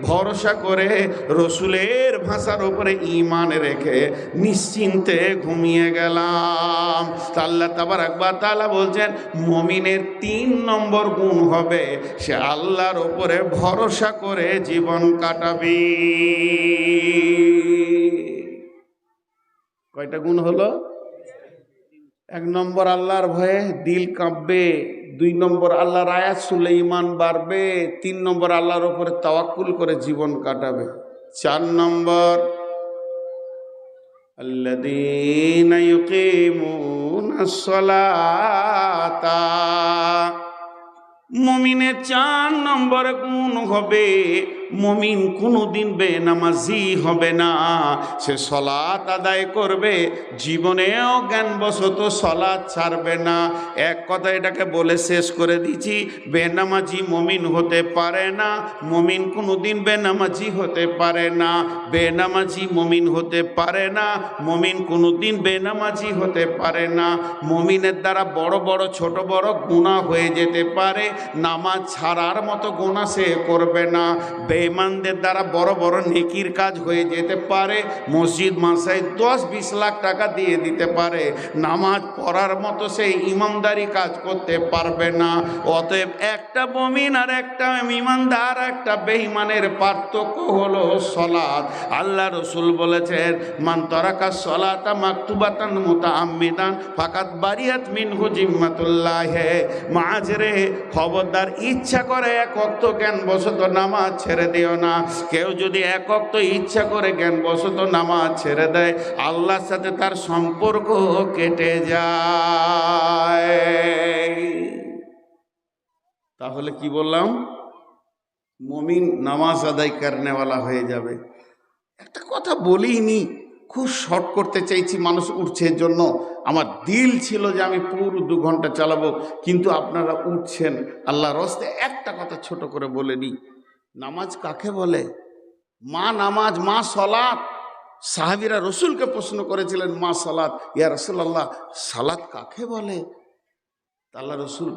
ভরসা করে, রসুলের ভাষার উপরে ঈমান রেখে নিশ্চিন্তে ঘুমিয়ে গেলাম। আল্লাহ তাবারক ওয়া তাআলা বলছেন মুমিনের 3 নম্বর গুণ হবে সে আল্লাহর উপরে ভরসা করে জীবন কাটাবে। কয়টা গুণ হলো? 1 নম্বর আল্লাহর ভয়ে দিল কাঁপবে, 2 নম্বর আল্লাহর আয়াত শুনলে ঈমান বাড়বে, 3 নম্বর আল্লাহর উপরে তাওয়াক্কুল করে জীবন কাটাবে, 4 নম্বর আল্লাযীনা ইউকিমুনাস সালাতা। মুমিনের 4 নম্বর গুণ হবে মুমিন কোনোদিন বেনামাজি হবে না। সে সালাত আদায় করবে, জীবনেও জ্ঞানবশত সালাত ছাড়বে না। এক কথা এটাকে বলে শেষ করে দিচ্ছি, বেনামাজি মুমিন হতে পারে না, মুমিন কোনোদিন বেনামাজি হতে পারে না। বেনামাজি মুমিন হতে পারে না, মুমিন কোনোদিন বেনামাজি হতে পারে না। মুমিনের দ্বারা বড় বড় ছোট বড় গুনাহ হয়ে যেতে পারে, নামাজ ছাড়ার মতো গুনাহ সে করবে না। বেঈমানদের দ্বারা বড় বড় নেকির কাজ হয়ে যেতে পারে, মসজিদ মাসায় 10-20 লাখ টাকা দিয়ে দিতে পারে, নামাজ পড়ার মতো সেই ইমানদারি কাজ করতে পারবে না। অতএব একটা মুমিন আর একটা ইমানদার, একটা বেঈমানের পার্থক্য হলো সালাত। আল্লাহ রাসূল বলেছেন মান তারাকা সালাতা মাকতুবাতান মুতাআম্মিদান ফাকাত বারিয়াত মিনহু জিম্মাতুল্লাহ। মাঝরে খবরদার, ইচ্ছা করে এক ওয়াক্ত জ্ঞানবশত নামাজ ছেড়ে দিও না। কেউ যদি এক ওয়াক্ত ইচ্ছা করে জ্ঞানবশত নামাজ ছেড়ে দেয় আল্লাহর সাথে তার সম্পর্ক কেটে যায়। তাহলে কি বললাম? মুমিন নামাজ আদায় করনেওয়ালা হয়ে যাবে। একটা কথা বলিনি, খুব শর্ট করতে চাইছি, মানুষ উঠছে এর জন্য। আমার দিল ছিল যে আমি পুরো 2 ঘন্টা চালাবো, কিন্তু আপনারা উঠছেন। আল্লাহর রাস্তায় একটা কথা ছোট করে বলে নিই, নামাজ কাকে বলে? মা নামাজ, মা সালাত। সাহাবীরা রসুলকে প্রশ্ন করেছিলেন, মা সালাত, ইয়া রাসূলুল্লাহ সালাত কাকে বলে? আল্লাহ রসুল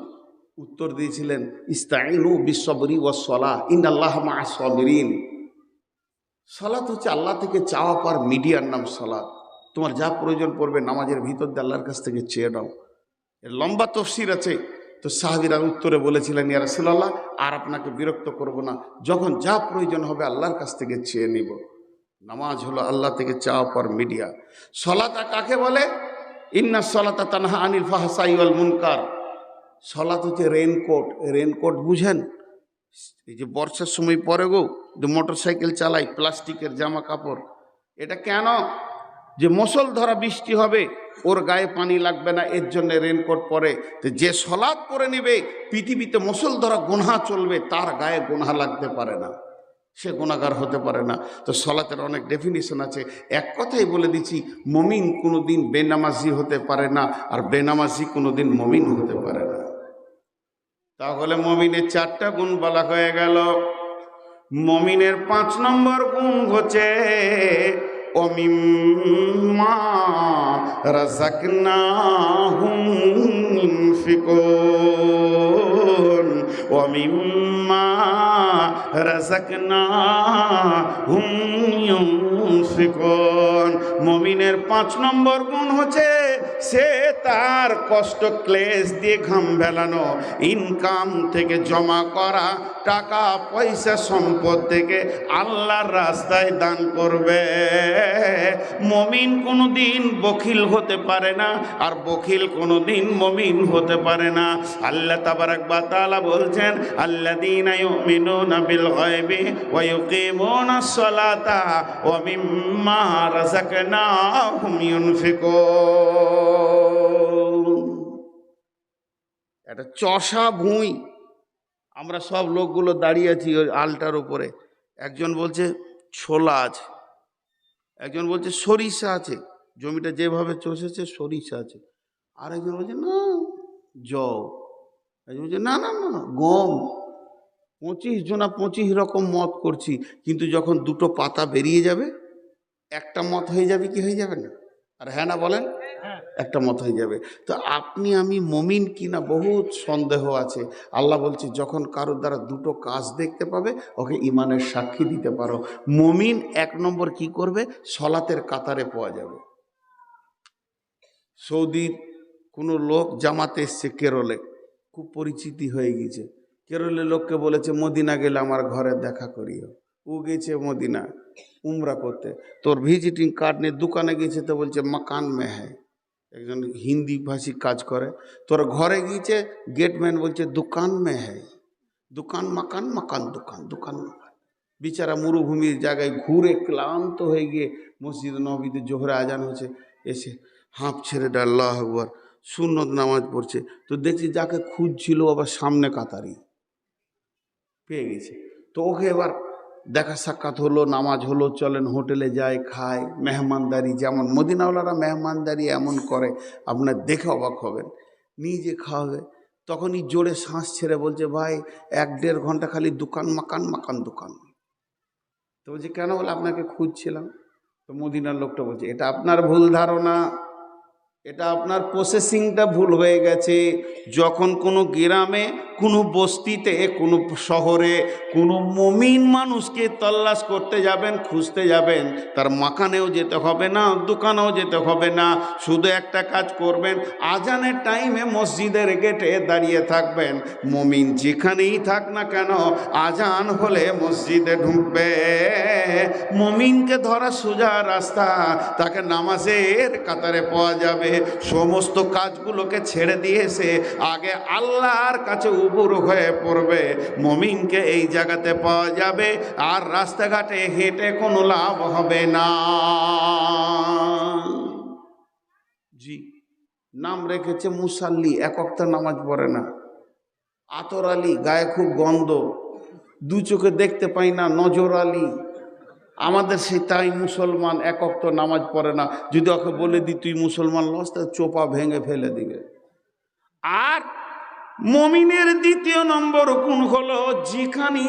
উত্তর দিয়েছিলেন, ইস্তাইনু বিসসবরি ওয়াস সালাহ ইন্নাল্লাহা মা'আস সাবিরিন। সালাত হচ্ছে আল্লাহ থেকে চাওয়া পাওয়ার মিডিয়ার নাম সালাত। তোমার যা প্রয়োজন পড়বে নামাজের ভিতর দিয়ে আল্লাহর কাছ থেকে চেয়ে নাও। এর লম্বা তফসির আছে। তো সাহাবীরা উত্তরে বলেছিলেন, ইয়া রাসূলুল্লাহ আর আপনাকে বিরক্ত করব না, যখন যা প্রয়োজন হবে আল্লাহর কাছ থেকে চেয়ে নিব। নামাজ হলো আল্লাহ থেকে চাওয়া পাওয়ার মিডিয়া। সালাত কাকে বলে? ইন্নাস সালাতা তানহা আনিল ফাহশাই ওয়াল মুনকার। সালাত হচ্ছে রেনকোট। রেনকোট বুঝেন? এই যে বর্ষার সময় পরে গো, যে মোটর সাইকেল চালাই, প্লাস্টিকের জামা কাপড়। এটা কেন? যে মুষলধারা বৃষ্টি হবে, ওর গায়ে পানি লাগবে না, এর জন্য রেনকোট পরে। তো যে সালাত পরে নেবে, পৃথিবীতে মুষলধারা গুনাহ চলবে, তার গায়ে গুনাহ লাগতে পারে না, সে গুনাহগার হতে পারে না। তো সালাতের অনেক ডেফিনিশন আছে। এক কথাই বলে দিচ্ছি, মুমিন কোনোদিন বেনামাজি হতে পারে না, আর বেনামাজি কোনোদিন মুমিন হতে পারে না। তাহলে মুমিনের 4টা গুণ বলা হয়ে গেল। মুমিনের 5 নম্বর গুণ হচ্ছে ওমিম্মা রাযাকনাহুম ইউনফিকুন। ওমিম্মা রাযাকনাহুম ইউনফিকুন। মুমিনের 5 নম্বর গুণ হচ্ছে সে তার কষ্ট ক্লেশ দিয়ে ঘাম ভেলানো ইনকাম থেকে জমা করা টাকা পয়সা সম্পদ থেকে আল্লাহর রাস্তায় দান করবে। মুমিন কোনোদিন বখিল হতে পারে না, আর বখিল কোনোদিন মুমিন হতে পারে না। আল্লাহ তাবারাক ওয়া তাআলা বলছেন, আল্লাযীনা ইউমিনুনা বিল গায়বি ওয়া ইউকিমুনাস সালাতা ওয়া মিম্মা রাযাকনাহুম ইউনফিকুন। এটা চষা ভুঁই। আমরা সব লোকগুলো দাঁড়িয়ে আছি ওই আলটার উপরে। একজন বলছে ছোলা আছে, একজন বলছে সরিষা আছে, জমিটা যেভাবে চষেছে সরিষা আছে। আর একজন বলছে না জব, একজন বলছে না না না গম। 25 জনা 25 রকম মত করছি, কিন্তু যখন 2টো পাতা বেরিয়ে যাবে একটা মত হয়ে যাবে কি হয়ে যাবে না? আর হ্যাঁ না বলেন, একটা মত হয়ে যাবে। তো আপনি আমি মুমিন কিনা বহুত সন্দেহ আছে। আল্লাহ বলছে যখন কারোর দ্বারা 2টো কাজ দেখতে পাবে ওকে ইমানের সাক্ষী দিতে পারো। মুমিন 1 নম্বর কি করবে? সালাতের কাতারে পাওয়া যাবে। সৌদির কোনো লোক জামাতে এসছে কেরলে, খুব পরিচিতি হয়ে গেছে। কেরলের লোককে বলেছে মদিনা গেলে আমার ঘরে দেখা করিও। ও গেছে মদিনা উমরা করতে, তোর ভিজিটিং কার্ড নিয়ে দোকানে গেছে, তো বলছে মাকান মে হ্যায়। একজন হিন্দি ভাষী কাজ করে, তোর ঘরে গিয়েছে, গেটম্যান বলছে দোকান মে হ্যায়। দোকান মাকান, মাকান দোকান, দোকান মাকান। বিচারা মরুভূমির জায়গায় ঘুরে ক্লান্ত হয়ে গিয়ে মসজিদ নববীতে জোহরে আজান হচ্ছে, এসে হাঁপ ছেড়ে আল্লাহু আকবার সুন্নত নামাজ পড়ছে। তো দেখছি যাকে খুঁজছিল আবার সামনে কাতারি পেয়ে গেছে। তো ওকে এবার দেখা সাক্ষাৎ হলো, নামাজ হলো, চলেন হোটেলে যায় খায়, মেহমানদারি। যেমন মদিনাওয়ালারা মেহমানদারি এমন করে আপনার দেখে অবাক হবেন। নিজে খাওয়াবে, তখনই জোরে শ্বাস ছেড়ে বলছে ভাই 1-1.5 ঘন্টা খালি দোকান মাকান, মাকান দোকান। তো বলছে কেন? বলে আপনাকে খুঁজছিলাম। তো মদিনার লোকটা বলছে এটা আপনার ভুল ধারণা, এটা আপনার প্রসেসিংটা ভুল হয়ে গেছে। যখন কোনো গ্রামে, কোনো বস্তিতে, কোনো শহরে কোনো মুমিন মানুষকে তল্লাশ করতে যাবেন, খুঁজতে যাবেন, তার মাকানেও যেতে হবে না, দোকানেও যেতে হবে না। শুধু একটা কাজ করবেন, আজানের টাইমে মসজিদের গেটে দাঁড়িয়ে থাকবেন। মুমিন যেখানেই থাক না কেন আজান হলে মসজিদে ঢুকবে। মুমিনকে ধরা সোজা রাস্তা, তাকে নামাজের কাতারে পাওয়া যাবে। সমস্ত কাজগুলোকে ছেড়ে দিয়েছে আগে আল্লাহর কাছে উবুর হয়ে পড়বে। মুমিনকে এই জায়গাতে পাওয়া যাবে, আর রাস্তাঘাটে হেঁটে কোনো লাভ হবে না। জি, নাম রেখেছে মুসাল্লি, 1 ওয়াক্ত নামাজ পড়ে না। আতর আলী, গায়ে খুব গন্ধ, 2 চোখে দেখতে পাই না, নজর আলী। আমাদের সেই তাই মুসলমান এক ওয়াক্ত নামাজ পড়ে না, যদি ওকে বলে দি তুই মুসলমান লস, তা চোপা ভেঙে ফেলে দিবে। আর মুমিনের দ্বিতীয় নম্বর গুণ হলো, যেখানে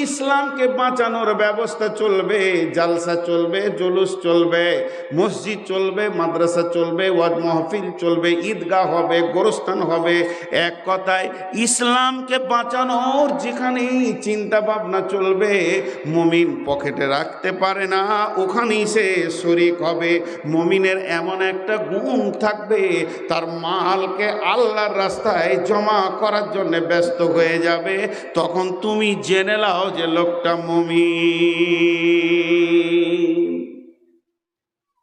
ইসলামকে বাঁচানোর ব্যবস্থা চলবে, জালসা চলবে, জুলুস চলবে, মসজিদ চলবে, মাদ্রাসা চলবে, ওয়াজ মাহফিল চলবে, ঈদগাহ হবে, গোরস্থান হবে, এক কথায় ইসলামকে বাঁচানোর যেখানে চিন্তা ভাবনা চলবে, মুমিন পকেটে রাখতে পারে না, ওখানেই সে শরিক হবে। মুমিনের এমন একটা গুণ থাকবে, তার মালকে আল্লাহর রাস্তায় জমা করার জন্য ব্যস্ত হয়ে যাবে, তখন তুমি জেনে নাও যে লোকটা মুমিন।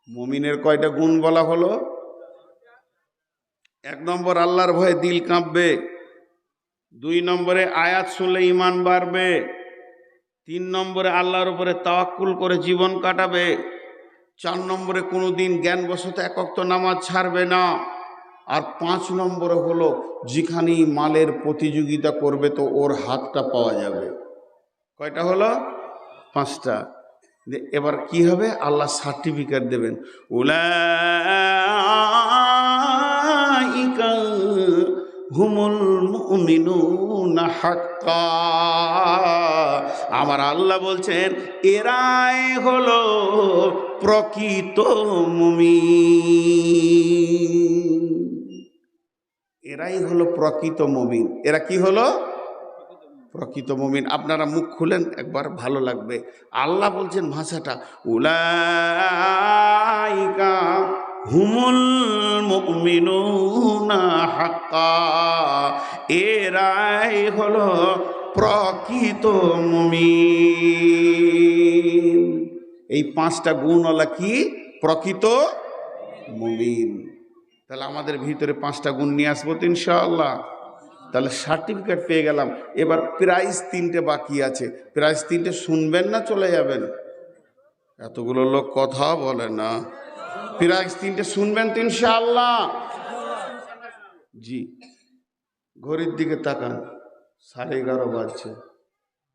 মুমিনের কয়টা গুণ বলা হলো? এক নম্বর, আল্লাহর ভয়ে দিল কাঁপবে। দুই নম্বরে আয়াত শুনলে ঈমান বাড়বে। তিন নম্বরে আল্লাহর উপরে তাওয়াক্কুল করে জীবন কাটাবে। চার নম্বরে কোনোদিন জ্ঞানবশত এক ওয়াক্ত নামাজ ছাড়বে না। আর পাঁচ নম্বরে হলো, যেখানেই মালের প্রতিযোগিতা করবে তো ওর হাতটা পাওয়া যাবে। কয়টা হলো? পাঁচটা। এবার কি হবে? আল্লাহ সার্টিফিকেট দেবেন, উলাইকা হুমুল মুমিনুনা হাক্কা। আমার আল্লাহ বলছেন, এরাই হলো প্রকৃত মুমিন। এরাই হলো প্রকৃত মুমিন। এরা কি হলো? প্রকৃত মুমিন। আপনারা মুখ খুলেন একবার, ভালো লাগবে। আল্লাহ বলছেন ভাষাটা, উলাইকা হুমুল মুমিনুনা হাক্কা। এরাই হলো প্রকৃত মুমিন। এই পাঁচটা গুণওয়ালা কি? প্রকৃত মুমিন। তাহলে আমাদের ভিতরে পাঁচটা গুণ নিয়ে আসবো তো ইনশাআল্লাহ। তাহলে সার্টিফিকেট পেয়ে গেলাম। এবার প্রাইজ তিনটে বাকি আছে। প্রাইজ তিনটে শুনবেন না চলে যাবেন? এতগুলো লোক কথা বলে না। প্রাইজ তিনটে শুনবেন তো ইনশাআল্লাহ? জি। ঘড়ির দিকে তাকান, 11:30 বাজছে।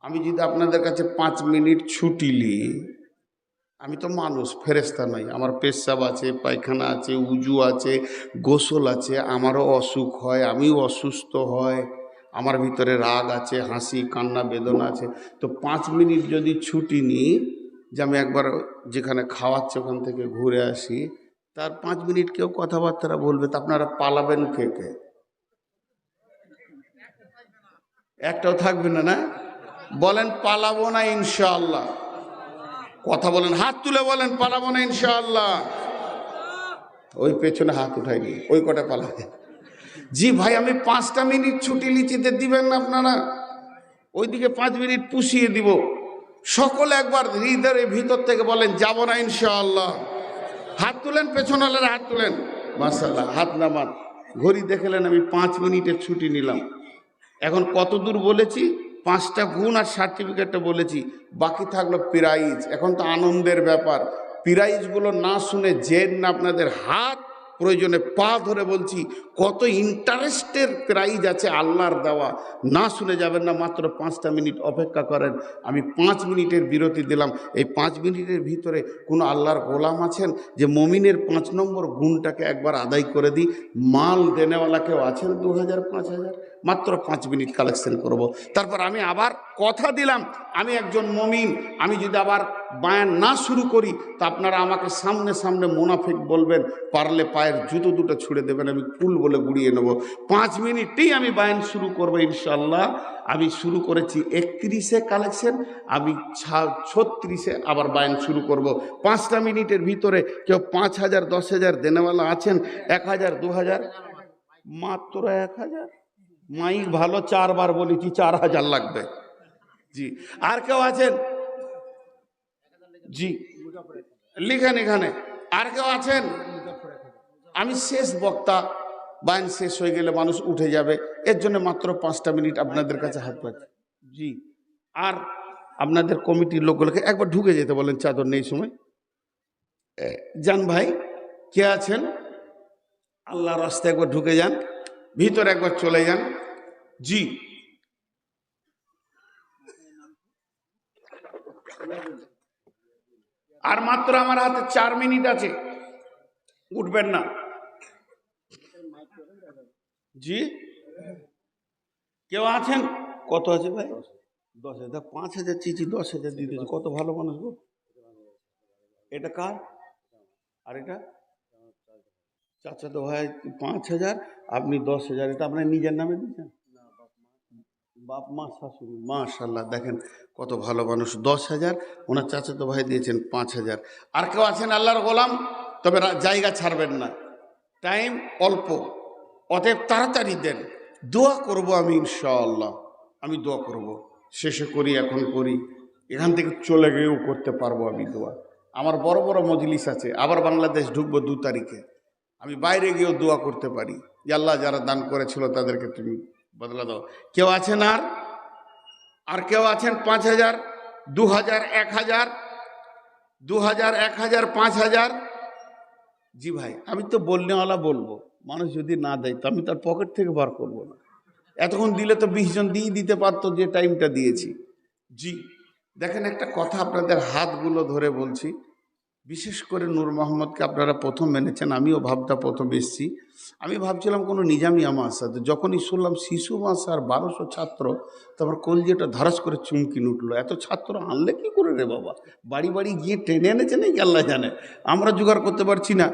আমি যদি আপনাদের কাছে 5 মিনিট ছুটি নিই, আমি তো মানুষ, ফেরেশতা নই। আমার পেশাব আছে, পায়খানা আছে, উজু আছে, গোসল আছে, আমারও অসুখ হয়, আমিও অসুস্থ হয়, আমার ভিতরে রাগ আছে, হাসি কান্না বেদনা আছে। তো 5 মিনিট যদি ছুটি নিই, যে আমি একবার যেখানে খাওয়াচ্ছে ওখান থেকে ঘুরে আসি, তার 5 মিনিট কেউ কথাবার্তা বলবে, তা আপনারা পালাবেন কে কে? একটাও থাকবে না, না? বলেন পালাবো না ইনশাআল্লাহ। কথা বলেন, হাত তুলে বলেন পালাবো না ইনশাআল্লাহ। ওই পেছনে হাত উঠাইনি, ওই কটা পালাবে। জি ভাই, আমি 5টা মিনিট ছুটি লিচিতে দিবেন না আপনারা? ওইদিকে 5 মিনিট পুষিয়ে দিব। সকলে একবার হৃদয়ের ভিতর থেকে বলেন, যাব না ইনশাআল্লাহ। হাত তুলেন, পেছনালের হাত তুলেন। মাশাআল্লাহ, হাত নামান। ঘড়ি দেখলেন, আমি 5 মিনিটের ছুটি নিলাম। এখন কত দূর বলেছি? 5টা গুণ আর সার্টিফিকেটটা বলেছি, বাকি থাকলো প্রাইজ। এখন তো আনন্দের ব্যাপার। প্রাইজগুলো না শুনে জেন না, আপনাদের হাত প্রয়োজনে পা ধরে বলছি, কত ইন্টারেস্টের প্রাইজ আছে আল্লাহর দেওয়া। না শুনে যাবেন না, মাত্র 5টা মিনিট অপেক্ষা করেন। আমি 5 মিনিটের বিরতি দিলাম। এই 5 মিনিটের ভিতরে কোনো আল্লাহর গোলাম আছেন যে মুমিনের 5 নম্বর গুণটাকে একবার আদায় করে দিই? মাল দেনেওয়ালা কেউ আছেন? 2000 5000? মাত্র 5 মিনিট কালেকশন করব। তারপর আমি আবার কথা দিলাম, আমি একজন মুমিন। আমি যদি আবার বায়ান না শুরু করি, তা আপনারা আমাকে সামনে সামনে মুনাফিক বলবেন, পারলে পায়ের জুতো দুটো ছুঁড়ে দেবেন, আমি কুল বলে গুড়িয়ে নেব। 5 মিনিটেই আমি বায়ান শুরু করবো ইনশাআল্লাহ। আমি শুরু করেছি 31-এ কালেকশন, আমি 36-এ আবার বায়ান শুরু করব। 5টা মিনিটের ভিতরে কেউ 5000 10,000 দেনেওয়ালা আছেন? 1000 2000? মাত্র 1000। মাইক ভালো, 4 বার বলেছি, 4000 লাগবে। জি। আর কেউ আছেন? জি, লিখেন এখানে। আর কেউ আছেন? আমি শেষ বক্তা, বায়ান শেষ হয়ে গেলে মানুষ উঠে যাবে, এর জন্য মাত্র 5টা মিনিট আপনাদের কাছে হাত পাচ্ছি। জি। আর আপনাদের কমিটির লোকগুলোকে একবার ঢুকে যেতে বলেন, চাদর নেই সময়। যান ভাই, কে আছেন? আল্লাহর রাস্তায় একবার ঢুকে যান, ভিতরে একবার চলে যান। জি। আর মাত্র আমার হাতে 4 মিনিট আছে, উঠবেন না। জি, কেউ আছেন? কত আছে ভাই? 10,000। 5,000 চিঠি 10,000 দিতেছে, কত ভালো মানুষ গো। এটা কার? আর এটা চাচা তো ভাই 5,000, আপনি 10,000। এটা আপনার নিজের নামে দিচ্ছেন? বাপ মা শাশুড়ি, মাশাল্লাহ, দেখেন কত ভালো মানুষ। 10,000 ওনার চাচা তো ভাই দিয়েছেন 5,000। আর কেউ আছেন আল্লাহর গোলাম? তবে জায়গা ছাড়বেন না, টাইম অল্প, অতএব তাড়াতাড়ি দেন। দোয়া করব আমি ইনশাআল্লাহ, আমি দোয়া করব। শেষে করি, এখন করি, এখান থেকে চলে গিয়েও করতে পারবো আমি দোয়া। আমার বড় বড় মজলিস আছে, আবার বাংলাদেশ ঢুকবো 2 তারিখে। আমি বাইরে গিয়েও দোয়া করতে পারি যে আল্লাহ যারা দান করেছিল তাদেরকে তুমি বদলা দাও। কেউ আছেন? আর কেউ আছেন? 5,000, 2,000, 1,000, 2,000, 1,000, 5,000? জি ভাই, আমি তো বলনেওয়ালা বলবো, মানুষ যদি না দেয় তো আমি তার পকেট থেকে বার করবো না। এতক্ষণ দিলে তো 20 জন দিয়ে দিতে পারতো যে টাইমটা দিয়েছি। জি, দেখেন একটা কথা আপনাদের হাতগুলো ধরে বলছি, বিশেষ করে নূর মোহাম্মদকে আপনারা প্রথম মেনেছেন, আমিও ভাবটা প্রথম এসেছি। আমি ভাবছিলাম কোনো নিজামিয়া মাদ্রাসা, যখনই শুনলাম শিশু মাদ্রাসা আর 1200 ছাত্র, তারপর কলজিটা ধারাস করে চুমকি উঠলো। এত ছাত্র আনলে কি করে রে বাবা? বাড়ি বাড়ি গিয়ে টেনে এনেছে নাকি আল্লাহ জানে, আমরা জোগাড় করতে পারছি না।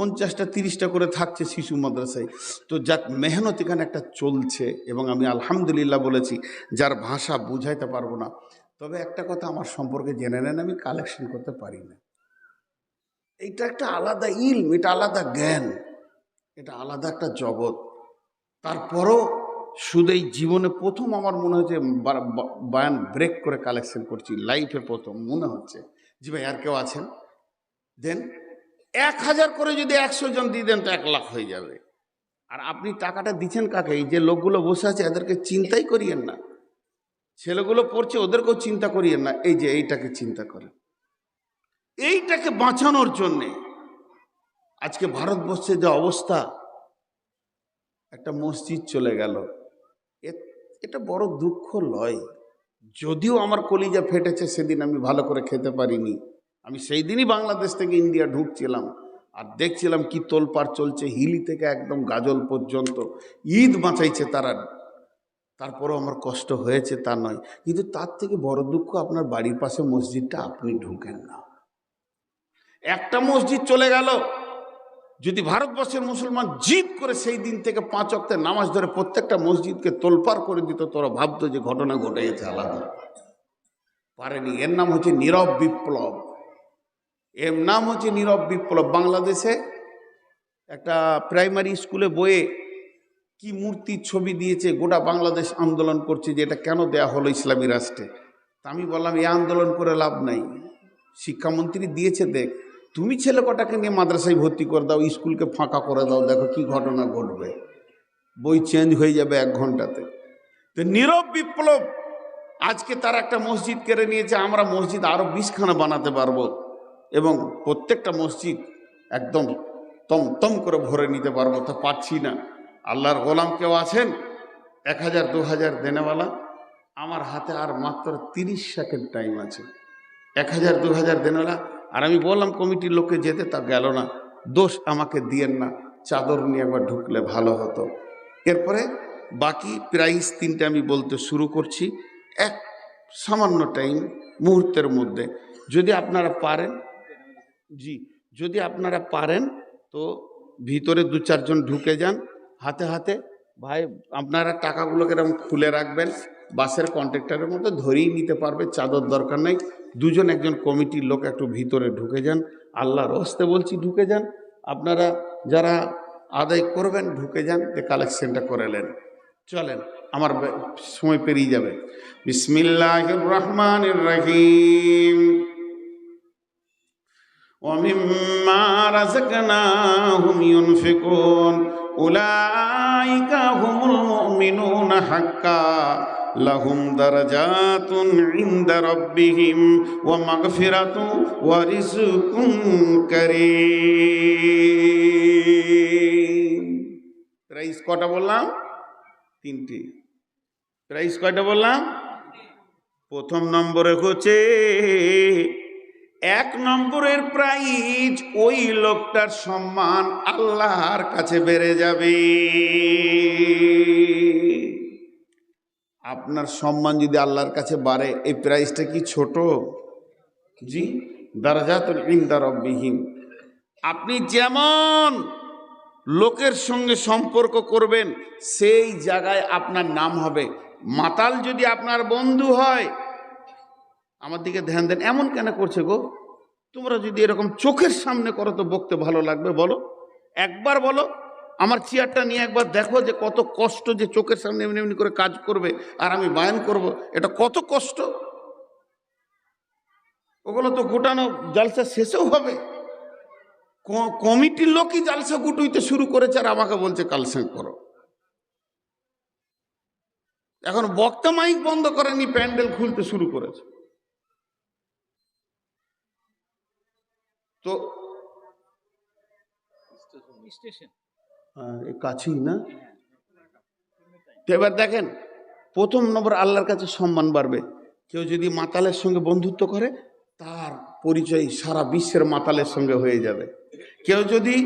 50টা 30টা করে থাকছে শিশু মাদ্রাসায়। তো যাক, মেহনত এখানে একটা চলছে, এবং আমি আলহামদুলিল্লাহ বলেছি, যার ভাষা বুঝাইতে পারবো না। তবে একটা কথা আমার সম্পর্কে জেনে নেন, আমি কালেকশন করতে পারি না। এটা একটা আলাদা ইলম, এটা আলাদা জ্ঞান, এটা আলাদা একটা জগৎ। তারপরও শুধু এই জীবনে প্রথম আমার মনে হচ্ছে বায়ান ব্রেক করে কালেকশন করছি, লাইফে প্রথম মনে হচ্ছে। জি ভাই, আর কেউ আছেন? দেন। 1,000 করে যদি 100 জন দিয়ে দেন তো 1 লাখ হয়ে যাবে। আর আপনি টাকাটা দিচ্ছেন কাকে? এই যে লোকগুলো বসে আছে এদেরকে চিন্তাই করিয়েন না, ছেলেগুলো পড়ছে ওদেরকেও চিন্তা করিয়েন না, এই যে এইটাকে চিন্তা করেন, এইটাকে বাঁচানোর জন্যে। আজকে ভারতবর্ষের যে অবস্থা, একটা মসজিদ চলে গেল, এটা বড় দুঃখ লয়। যদিও আমার কলিজা ফেটেছে, সেদিন আমি ভালো করে খেতে পারিনি। আমি সেই দিনই বাংলাদেশ থেকে ইন্ডিয়া ঢুকছিলাম, আর দেখছিলাম কি তোলপাড় চলছে, হিলি থেকে একদম গাজল পর্যন্ত ঈদ বাঁচাইছে তারা। তারপরেও আমার কষ্ট হয়েছে তা নয়, কিন্তু তার থেকে বড় দুঃখ আপনার বাড়ির পাশে মসজিদটা আপনি ঢুকেন না। একটা মসজিদ চলে গেল, যদি ভারতবর্ষের মুসলমান জিদ করে সেই দিন থেকে 5 ওয়াক্তের নামাজ ধরে প্রত্যেকটা মসজিদকে তোলপাড় করে দিত, তোরা ভাবতো যে ঘটনা ঘটে গেছে, আলাদা। পারেনি। এর নাম হচ্ছে নীরব বিপ্লব, এর নাম হচ্ছে নীরব বিপ্লব। বাংলাদেশে একটা প্রাইমারি স্কুলে বইয়ে কি মূর্তির ছবি দিয়েছে, গোটা বাংলাদেশ আন্দোলন করছে যে এটা কেন দেয়া হলো ইসলামী রাষ্ট্রে। তা আমি বললাম এই আন্দোলন করে লাভ নাই, শিক্ষামন্ত্রী দিয়েছে, দেখ তুমি ছেলে কটাকে নিয়ে মাদ্রাসায় ভর্তি করে দাও, স্কুলকে ফাঁকা করে দাও, দেখো কি ঘটনা ঘটবে, বই চেঞ্জ হয়ে যাবে 1 ঘন্টাতে। তো নীরব বিপ্লব, আজকে তারা একটা মসজিদ কেড়ে নিয়েছে, আমরা মসজিদ আরো 20খানা বানাতে পারবো, এবং প্রত্যেকটা মসজিদ একদম তম করে ভরে নিতে পারবো, তা পারছি না। আল্লাহর গোলাম কেউ আছেন 1,000 2,000 দেনেওয়ালা? আমার হাতে আর মাত্র 30 সেকেন্ড টাইম আছে। 1,000 2,000 দেনেওয়ালা? আর আমি বললাম কমিটির লোককে যেতে, তা গেল না। দোষ আমাকে দিয়েন না, চাদর নিয়ে একবার ঢুকলে ভালো হতো। এরপরে বাকি প্রাইস 3টে আমি বলতে শুরু করছি, এক সামান্য টাইম, মুহূর্তের মধ্যে। যদি আপনারা পারেন, জি, যদি আপনারা পারেন তো ভিতরে 2-4 জন ঢুকে যান হাতে হাতে। ভাই আপনারা টাকাগুলোকে এরকম খুলে রাখবেন, বাসের কন্ট্রাক্টরের মতো ধরেই নিতে পারবে, চাদর দরকার নাই। 2 জন 1 জন কমিটির লোক একটু ভিতরে ঢুকে যান, আল্লাহর হস্তে বলছি ঢুকে যান। আপনারা যারা আদায় করবেন ঢুকে যান, যে কালেকশনটা করে নেন। চলেন, আমার সময় পেরিয়ে যাবে। বিসমিল্লাহির রহমানির রহিম। وَمِمَّا رَزَقْنَاهُمْ يُنْفِقُونَ أُولَئِكَ هُمُ الْمُؤْمِنُونَ حَقًّا لَهُمْ دَرَجَاتٌ عِندَ رَبِّهِمْ وَمَغْفِرَةٌ وَرِزْقٌ كَرِيمٌ। প্রাইস কটা বললাম? 3টে। প্রাইস কয়টা বললাম? প্রথম নম্বরে হচ্ছে এক নম্বরের প্রাইজ, ওই লোকটার সম্মান আল্লাহর কাছে বেড়ে যাবে। আপনার সম্মান যদি আল্লাহর কাছে বাড়ে, এই প্রাইজটা কি ছোট? জি, দারাজাতুল ইনদা রাব্বিহিম। আপনি যেমন লোকের সঙ্গে সম্পর্ক করবেন, সেই জায়গায় আপনার নাম হবে। মাতাল যদি আপনার বন্ধু হয়, আমার দিকে ধ্যান দেন, এমন কেন করছে গো? তোমরা যদি এরকম চোখের সামনে করো তো বকতে ভালো লাগবে? বলো, একবার বলো, আমার চেয়ারটা নিয়ে একবার দেখো যে কত কষ্ট, যে চোখের সামনে এমনি এমনি করে কাজ করবে আর আমি বায়ান করব, এটা কত কষ্ট। ওগুলো তো গোটানো জালসা শেষেও হবে। কমিটির লোকই জালসা গুটুইতে শুরু করেছে আর আমাকে বলছে কালসেন করো। এখন বক্তা মাইক বন্ধ করেনি, প্যান্ডেল খুলতে শুরু করেছে। তো কাছেই না। তো এবার দেখেন, প্রথম নম্বর আল্লাহর কাছে সম্মান বাড়বে। কেউ যদি মাতালের সঙ্গে বন্ধুত্ব করে, তার পরিচয় সারা বিশ্বের মাতালের সঙ্গে হয়ে যাবে। কেউ যদি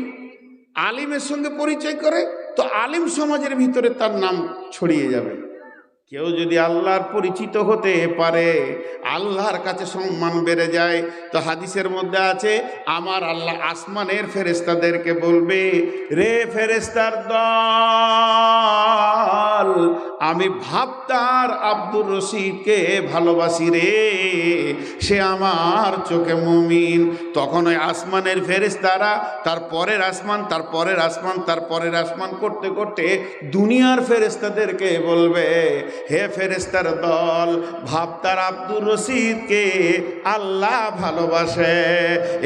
আলিমের সঙ্গে পরিচয় করে, তো আলিম সমাজের ভিতরে তার নাম ছড়িয়ে যাবে। কেউ যদি আল্লাহর পরিচিত হতে পারে, আল্লাহর কাছে সম্মান বেড়ে যায়। তো হাদিসের মধ্যে আছে, আমার আল্লাহ আসমানের ফেরেশতাদেরকে বলবে, রে ফেরেশতার দল, আমি ভাবতার আব্দুর রশিদকে ভালোবাসি রে, সে আমার চোখে মুমিন। তখন ওই আসমানের ফেরেশতারা তার পরের আসমান, তার পরের আসমান, তার পরের আসমান করতে করতে দুনিয়ার ফেরেশতাদেরকে বলবে, হে ফেরেশতার দল, ভাবতার আব্দুর রশিদকে আল্লাহ ভালোবাসে।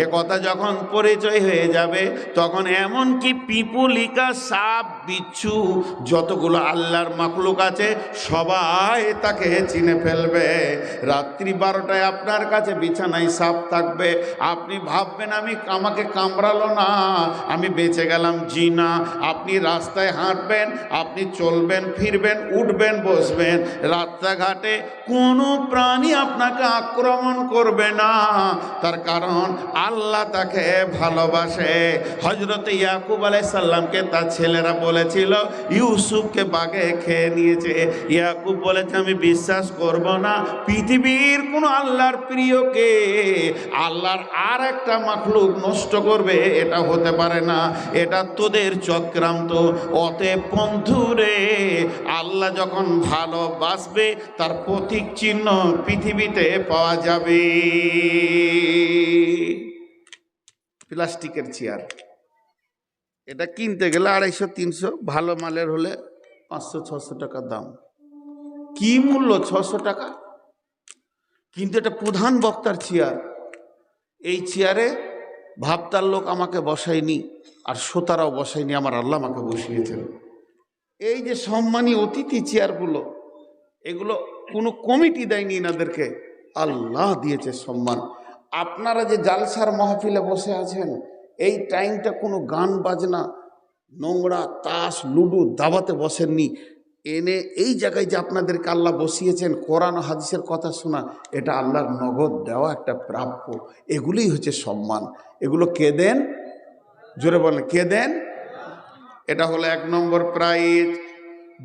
এ কথা যখন পরিচয় হয়ে যাবে, তখন এমনকি পিপুলিকা, সাপ, বিচ্ছু, যতগুলো আল্লাহর মাখলুক আছে, সবাই তাকে চিনে ফেলবে। রাত্রি 12টায় আপনার কাছে বিছানায় সাপ থাকবে, আপনি ভাববেন আমাকে কামড়ালো না, আমি বেঁচে গেলাম, জি না। আপনি রাস্তায় হাঁটবেন, আপনি চলবেন, ফিরবেন, উঠবেন, বসবেন, রাস্তাঘাটে কোনো প্রাণী আপনাকে আক্রমণ করবে না। তার কারণ আল্লাহ তাকে ভালোবাসে। হযরত ইয়াকুব আলাইহিস সালামকে তার ছেলেরা বলেছিল ইউসুফকে বাঘে খেয়ে নিয়েছে। ইয়াকুব বলেছে, আমি বিশ্বাস করব না পৃথিবীর কোন আল্লাহর প্রিয়কে আল্লাহর আর একটা মাখলুক নষ্ট করবে, এটা হতে পারে না, এটা তোদের চক্রান্ত। অতএব বন্ধুরে, আল্লাহ যখন ভালোবাসবে, তার প্রতীক চিহ্ন পৃথিবীতে পাওয়া যাবে। প্লাস্টিকের চেয়ার, এটা কিনতে গেলে 250-300, ভালো মালের হলে 500-600 টাকা দাম। কি মূল্য? 600 টাকা। কিন্তু এটা প্রধান বক্তার চেয়ার। এই চেয়ারে ভাবতার লোক আমাকে বসায়নি, আর শ্রোতারাও বসায়নি, আমার আল্লাহ আমাকে বসিয়েছেন। এই যে সম্মানী অতিথি চেয়ারগুলো, এগুলো কোনো কমিটি দেয়নি এনাদেরকে, আল্লাহ দিয়েছে সম্মান। আপনারা যে জালসার মাহফিলে বসে আছেন, এই টাইমটা কোনো গান বাজনা, নোংরা, তাস, লুডু, দাবাতে বসেননি। এনে এই জায়গায় যে আপনাদেরকে আল্লাহ বসিয়েছেন, কোরআন হাদিসের কথা শোনা, এটা আল্লাহর নগদ দেওয়া একটা প্রাপ্য। এগুলোই হচ্ছে সম্মান। এগুলো কে দেন? জোরে বলেন, কে দেন? এটা হলো 1 নম্বর প্রাইজ।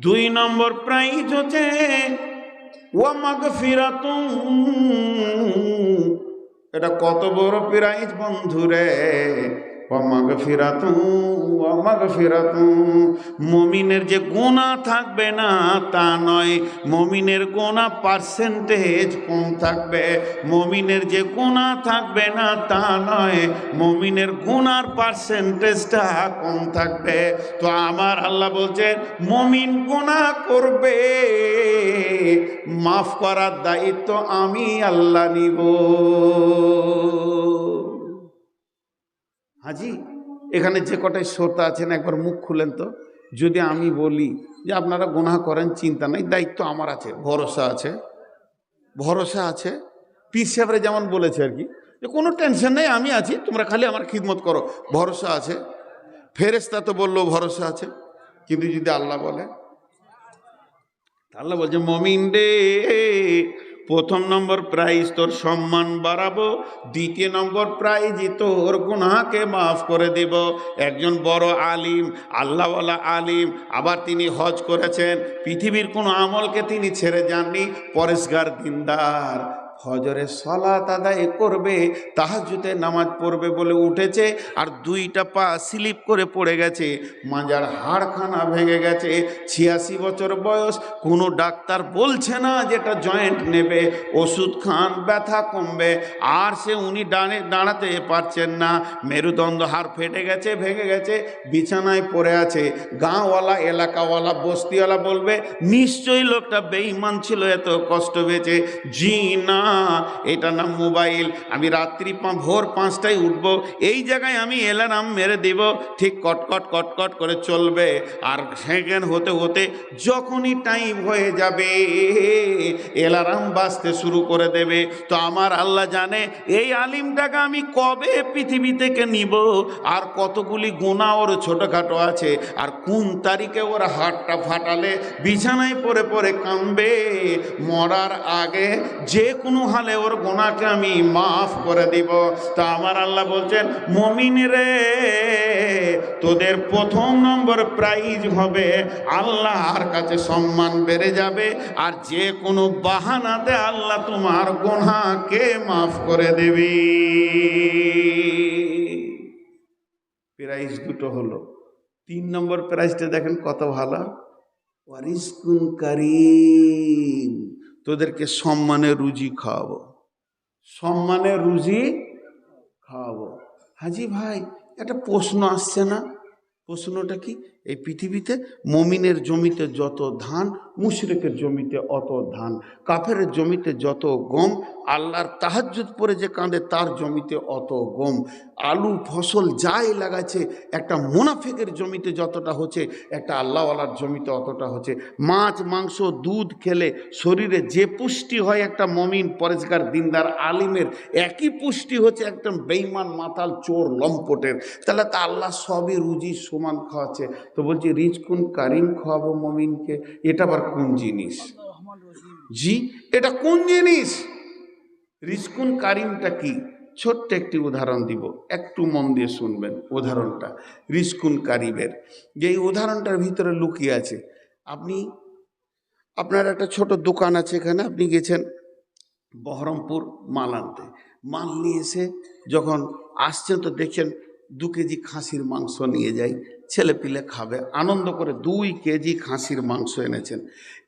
2 নম্বর প্রাইজ হচ্ছে ওয়া মাগফিরাতুন। এটা কত বড় প্রাইজ বন্ধুরে! ওয়া মাগফিরাতুন, ওয়া মাগফিরাতুন। মুমিনের যে গুনাহ থাকবে না তা নয়, মুমিনের গুনাহ পার্সেন্টেজ কম থাকবে। মুমিনের যে গুনাহ থাকবে না তা নয়, মুমিনের গুনার পার্সেন্টেজটা কম থাকবে। তো আমার আল্লাহ বলছেন, মুমিন গুনাহ করবে, মাফ করার দায়িত্ব আমি আল্লাহ নিব। হাজি, এখানে যে কটাই শ্রোতা আছেন, একবার মুখ খুলেন তো। যদি আমি বলি যে আপনারা গুনাহ করেন, চিন্তা নাই, দায়িত্ব আমার আছে, ভরসা আছে, ভরসা আছে। পীর সাহেবরা যেমন বলেছে আর কি, যে কোনো টেনশন নেই, আমি আছি, তোমরা খালি আমার খিদমত করো, ভরসা আছে। ফেরেশতা তো বললেও ভরসা আছে। কিন্তু যদি আল্লাহ বলে, আল্লাহ বলছে, মুমিন রে, প্রথম নম্বর প্রাইজ তোর সম্মান বাড়াবো, দ্বিতীয় নম্বর প্রাইজই তোর গুনাহকে মাফ করে দেব। একজন বড় আলিম, আল্লাহওয়ালা আলিম, আবার তিনি হজ করেছেন, পৃথিবীর কোনো আমলকে তিনি ছেড়ে যাননি, পরেশগার দিনদার, ফজরের সালাত আদায় করবে, তাহাজ্জুদে নামাজ পড়বে বলে উঠেছে, আর দুইটা পা স্লিপ করে পড়ে গেছে, মাজার হাড়খানা ভেঙে গেছে, 86 বছর বয়স, কোনো ডাক্তার বলছে না যেটা জয়েন্ট নেবে, ওষুধ খান ব্যথা কমবে, আর উনি দাঁড়াতে পারছেন না, মেরুদণ্ড হাড় ফেটে গেছে, ভেঙে গেছে, বিছানায় পড়ে আছে। গাঁওয়ালা, এলাকাওয়ালা, বস্তিওয়ালা বলবে নিশ্চয়ই লোকটা বেঈমান ছিল, এত কষ্ট পেয়েছে। জি না, এটা না মোবাইল, আমি রাত্রি ভোর 5টায় উঠবো, এই জায়গায় আমি অ্যালার্ম মেরে দেব, ঠিক কটকট কটকট করে চলবে, আর সেকেন্ড হতে হতে যখনই টাইম হয়ে যাবে অ্যালার্ম বাজতে শুরু করে দেবে। তো আমার আল্লাহ জানে এই আলিমটাকে আমি কবে পৃথিবী থেকে নিব, আর কতগুলি গুনাহ ওর ছোটোখাটো আছে, আর কোন তারিখে ওর হাতটা ফাটালে বিছানায় পড়ে পড়ে কাঁদবে, মরার আগে যে কোনো হালে ওর গুনাহকে আমি মাফ করে দিব। তা আমার আল্লাহ বলছেন, মুমিন রে, তোদের প্রথম নম্বর প্রাইজ হবে আল্লাহর কাছে সম্মান বেড়ে যাবে, আর যে কোনো বাহানাতে আল্লাহ তোমার গুনাহকে মাফ করে দেবে। প্রাইজ দুটো হলো। 3 নম্বর প্রাইজটা দেখেন কত ভালো, ওয়ারিজকুন কারীম, তোদেরকে সম্মানের রুজি খাওয়াবো, সম্মানের রুজি খাওয়াবো। হাজি ভাই, একটা প্রশ্ন আসছে না? প্রশ্নটা কি? এই পৃথিবীতে মুমিনের জমিতে যত ধান, মুশরিকের জমিতে অত ধান, কাফেরের জমিতে যত গম, আল্লাহর তাহাজ্জুদ পড়ে যে কাঁদে তার জমিতে অত গম, আলু ফসল যাই লাগাচ্ছে একটা মুনাফিকের জমিতে যতটা হচ্ছে একটা আল্লাহওয়ালার জমিতে অতটা হচ্ছে। মাছ মাংস দুধ খেলে শরীরে যে পুষ্টি হয় একটা মমিন পরেজগার দিনদার আলিমের, একই পুষ্টি হচ্ছে একটা বেঈমান মাতাল চোর লম্পটের। তাহলে তা আল্লাহ সবই রুজি সমান খাওয়াচ্ছে। তো বলছি রিজকুন কারিম খাওয়াবো মমিনকে, এটা আবার কোন জিনিস? জি, এটা কোন জিনিস? রিজকুন কারিমটা কি? ছোট্ট একটি উদাহরণ দিব, একটু মন দিয়ে শুনবেন উদাহরণটা রিজকুন কারিমের। যে এই উদাহরণটার ভিতরে লুকিয়ে আছে, আপনার একটা ছোট দোকান আছে, এখানে আপনি গেছেন বহরমপুর মাল আনতে, মাল নিয়ে এসে যখন আসছেন তো দেখছেন 2 কেজি খাসির মাংস নিয়ে যাই, ছেলে পিলে খাবে আনন্দ করে, 2 কেজি খাসির মাংস এনেছেন,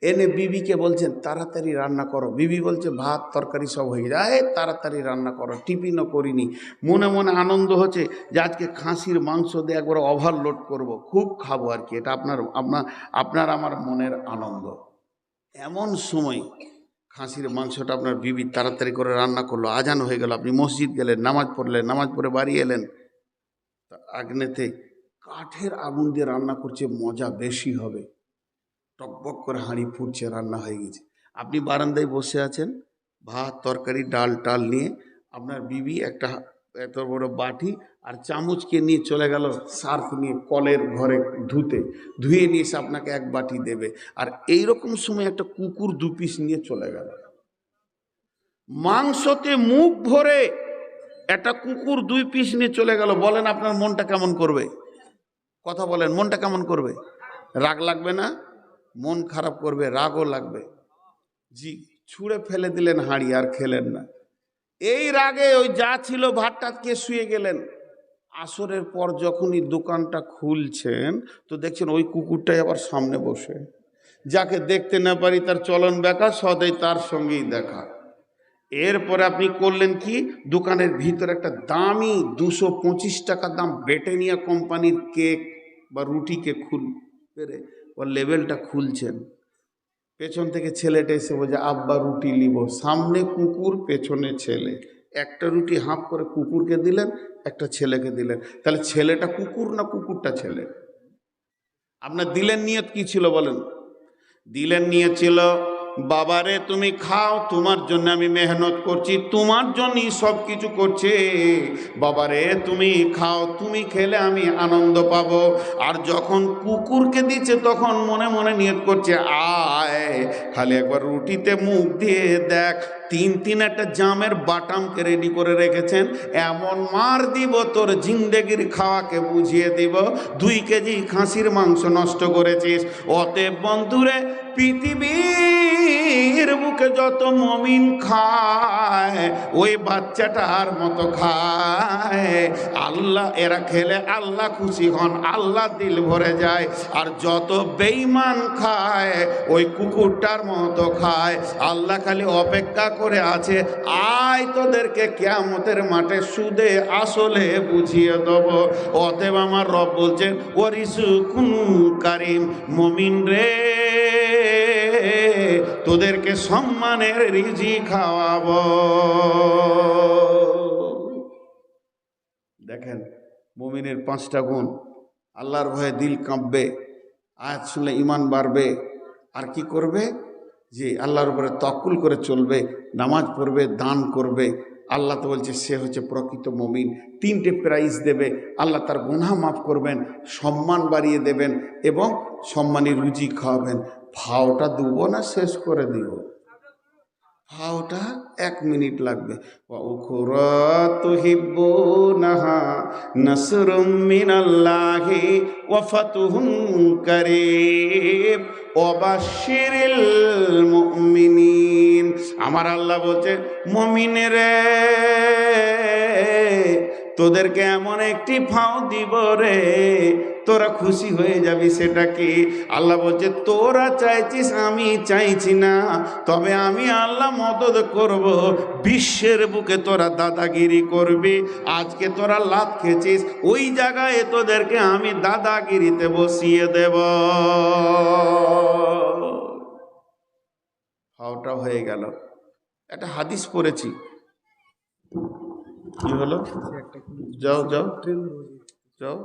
এনে বিবিকে বলছেন তাড়াতাড়ি রান্না করো। বিবি বলছে ভাত তরকারি সব হয়ে যায়, তাড়াতাড়ি রান্না করো, টিফিনও করিনি। মনে মনে আনন্দ হচ্ছে যে আজকে খাসির মাংস দিয়ে একবার ওভারলোড করব, খুব খাবো আর কি, এটা আপনার আমার মনের আনন্দ। এমন সময় খাসির মাংসটা আপনার বিবি তাড়াতাড়ি করে রান্না করলো, আজান হয়ে গেল, আপনি মসজিদ গেলেন, নামাজ পড়লেন, নামাজ পড়ে বাড়ি এলেন, আগ্নেতে কাঠের আগুন দিয়ে রান্না করছে, মজা বেশি হবে, টকবক করে হাঁড়ি ফুটছে, রান্না হয়ে গেছে। আপনি বারান্দায় বসে আছেন, ভাত তরকারি ডাল টাল নিয়ে, আপনার বিবি একটা এত বড় বাটি আর চামচকে নিয়ে চলে গেল সার্ফ নিয়ে কলের ঘরে ধুয়ে নিয়ে এসে আপনাকে 1 বাটি দেবে। আর এইরকম সময় একটা কুকুর 2 পিস নিয়ে চলে গেল, মাংসতে মুখ ভরে একটা কুকুর 2 পিস নিয়ে চলে গেল। বলেন আপনার মনটা কেমন করবে? কথা বলেন, মনটা কেমন করবে? রাগ লাগবে না? মন খারাপ করবে, রাগও লাগবে। জি, ছুঁড়ে ফেলে দিলেন হাঁড়ি, আর খেলেন না। এই রাগে ওই যা ছিল ভাতটা কে শুয়ে গেলেন। আসরের পর যখনই দোকানটা খুলছেন তো দেখছেন ওই কুকুরটাই আবার সামনে বসে, যাকে দেখতে না পারি তার চলন বেকা, সদাই তার সঙ্গেই দেখা। এরপরে আপনি করলেন কি, দোকানের ভিতরে একটা দামি 225 টাকা দাম ব্রিটানিয়া কোম্পানির কেক বা রুটিকে ওর লেবেলটা খুলছেন। পেছন থেকে ছেলেটা এসে বলছে আব্বা রুটি নিব, সামনে কুকুর পেছনে ছেলে, একটা রুটি হাফ করে কুকুরকে দিলেন, একটা ছেলেকে দিলেন। তাহলে ছেলেটা কুকুর না কুকুরটা ছেলে? আপনার দিলেন নিয়ত কি ছিল বলেন? দিলেন নিয়ত ছিল বাবারে তুমি খাও, তোমার জন্য আমি মেহনত করছি, তোমার জন্যই সব কিছু করছে, বাবারে তুমি খাও, তুমি খেলে আমি আনন্দ পাবো। আর যখন কুকুরকে দিচ্ছে তখন মনে মনে নিয়ত করছে আয় খালি একবার রুটিতে মুখ দিয়ে দেখ, তিন একটা জামের বাটামকে রেডি করে রেখেছেন, এমন মার দিব তোর জিন্দেগির খাওয়াকে বুঝিয়ে দিব 2 কেজি খাসির মাংস নষ্ট করেছিস। অতএব বন্ধুরে, পৃথিবীর বুকে যত মমিন খায় ওই বাচ্চাটার মতো খায়। আল্লাহ, এরা খেলে আল্লাহ খুশি হন, আল্লাহ দিল ভরে যায়। আর যত বেঈমান খায় ওই কুকুরটার মতো খায়। আল্লাহ খালি অপেক্ষা করে আছে, আয় তোদেরকে কিয়ামতের মাঠে সুদে আসলে বুঝিয়ে দেব। অতএব আমার রব বলছেন, ওয়ারিজুকুন কারীম, মুমিন রে তোদেরকে সম্মানের রিজিক খাওয়াবো। দেখেন মুমিনের 5টা গুণ। আল্লাহর ভয়ে দিল কাঁপবে, আয়াত শুনলে ঈমান বাড়বে। আর কি করবে? যে আল্লাহর উপরে তাওয়াক্কুল করে চলবে, নামাজ পড়বে, দান করবে। আল্লাহ তো বলছে সে হচ্ছে প্রকৃত মুমিন। 3টে প্রাইজ দেবে। আল্লাহ তার গুনাহ মাফ করবেন, সম্মান বাড়িয়ে দেবেন এবং সম্মানী রুজি খাওয়াবেন। ভাওটা দেবো না শেষ করে দিব? ভাওটা 1 মিনিট লাগবে। ওয়া উখরা তুহিব্বুনাহা নাসরুম মিনাল্লাহি ওয়া ফাতুহুন কারীব ওয়া বাশশিরিল মুমিনিন। আমার আল্লাহ বলছে, মুমিনেরে তোদেরকে এমন একটি ফাও দিব রে, তোরা খুশি হয়ে যাবি। সেটা কি? আল্লাহ বলছে, তোরা চাইছিস, আমি চাইছি না, তবে আমি আল্লাহ মদদ করব। বিশ্বের বুকে তোরা দাদাগিরি করবি। আজকে তোরা লাত খেয়েছিস, ওই জায়গায় তোদেরকে আমি দাদাগিরিতে বসিয়ে দেব। ফাওটা হয়ে গেল। একটা হাদিস পড়েছি, কি হলো? যাও যাও যাও,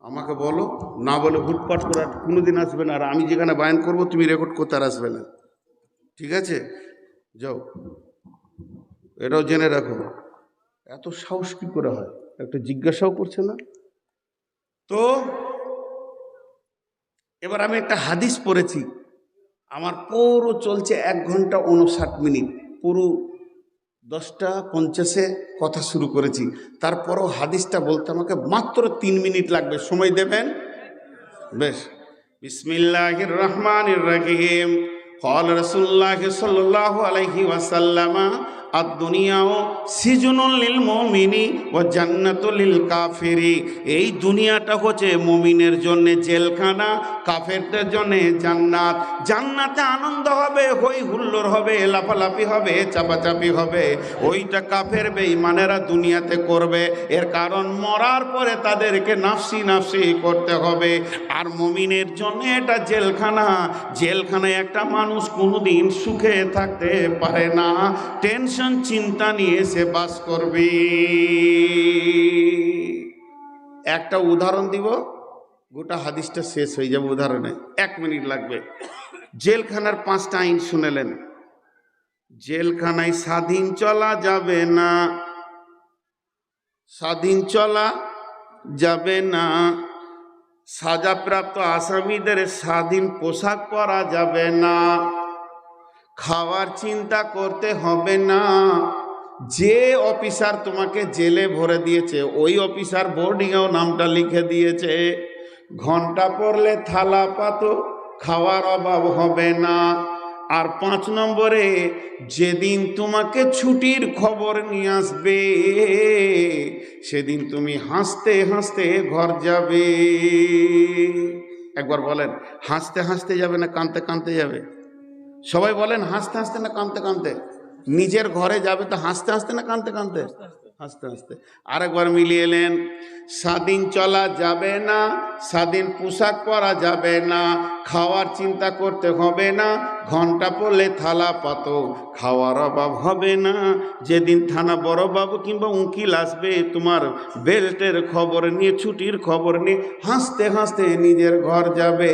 আমাকে বলো, না বলে হুটপাট করে কোনোদিন আসবে না। আর আমি যেখানে বায়ান করব তুমি রেকর্ড করতে আর আসবে না, ঠিক আছে? যাও, এটাও জেনে রাখো। এত সাহস কি করে হয়? একটা জিজ্ঞাসাও করছে না তো। এবার আমি একটা হাদিস পড়েছি, আমার পুরো চলছে 1 ঘন্টা 59 মিনিট, পুরো 10টা 50-এ কথা শুরু করেছি। তারপরও হাদিসটা বলতে আমাকে মাত্র 3 মিনিট লাগবে। সময় দেবেন? বেশ। বিসমিল্লাহির রহমানির রহিম। قال رسول الله صلى الله عليه وسلم الدنيا سجن للمؤمن وجنة للكافر। এই দুনিয়াটা হচ্ছে মুমিনের জন্য জেলখানা, কাফেরদের জন্য জান্নাত। জান্নাতে আনন্দ হবে, হই হুল্লোড় হবে, লাফালাফি হবে, চাপাচাপি হবে। ওইটা কাফের বেঈমানেরা দুনিয়াতে করবে। এর কারণ মরার পরে তাদেরকে নাফসি নাফসি করতে হবে। আর মুমিনের জন্য এটা জেলখানা। জেলখানায় একটা মানুষ কোনোদিন সুখে থাকতে পারে না, টেনশন চিন্তা নিয়ে সে বাস করবে। একটা উদাহরণ দিব, গোটা হাদিসটা শেষ হয়ে যাবে উদাহরণে, 1 মিনিট লাগবে। জেলখানার 5টা আইন শুনেলেন। জেলখানায় স্বাধীন চলা যাবে না, স্বাধীন চলা যাবে না। সাজাপ্রাপ্ত আসামিদের স্বাধীন পোশাক পরা যাবে না। খাওয়ার চিন্তা করতে হবে না। যে অফিসার তোমাকে জেলে ভরে দিয়েছে ওই অফিসার বোর্ডিংয়েও নামটা লিখে দিয়েছে। ঘন্টা পড়লে থালা পাতো, খাওয়ার অভাব হবে না। আর 5 নম্বরে, যেদিন তোমাকে ছুটির খবর নিয়ে আসবে সেদিন তুমি হাসতে হাসতে ঘর যাবে। একবার বলেন, হাসতে হাসতে যাবে না কাঁদতে কাঁদতে যাবে? সবাই বলেন, হাসতে হাসতে না কাঁদতে কাঁদতে? নিজের ঘরে যাবে তো হাসতে হাসতে না কাঁদতে কাঁদতে? হাসতে হাসতে। আরেকবার মিলিয়ে এলেন, স্বাধীন চলা যাবে না, স্বাধীন পোশাক পরা যাবে না, খাওয়ার চিন্তা করতে হবে না, ঘন্টা পড়লে থালা পাতো, খাওয়ার অভাব হবে না। যেদিন থানা বড়বাবু কিংবা উকিল আসবে তোমার বেল্টের খবর নিয়ে, ছুটির খবর নিয়ে হাসতে হাসতে নিজের ঘর যাবে।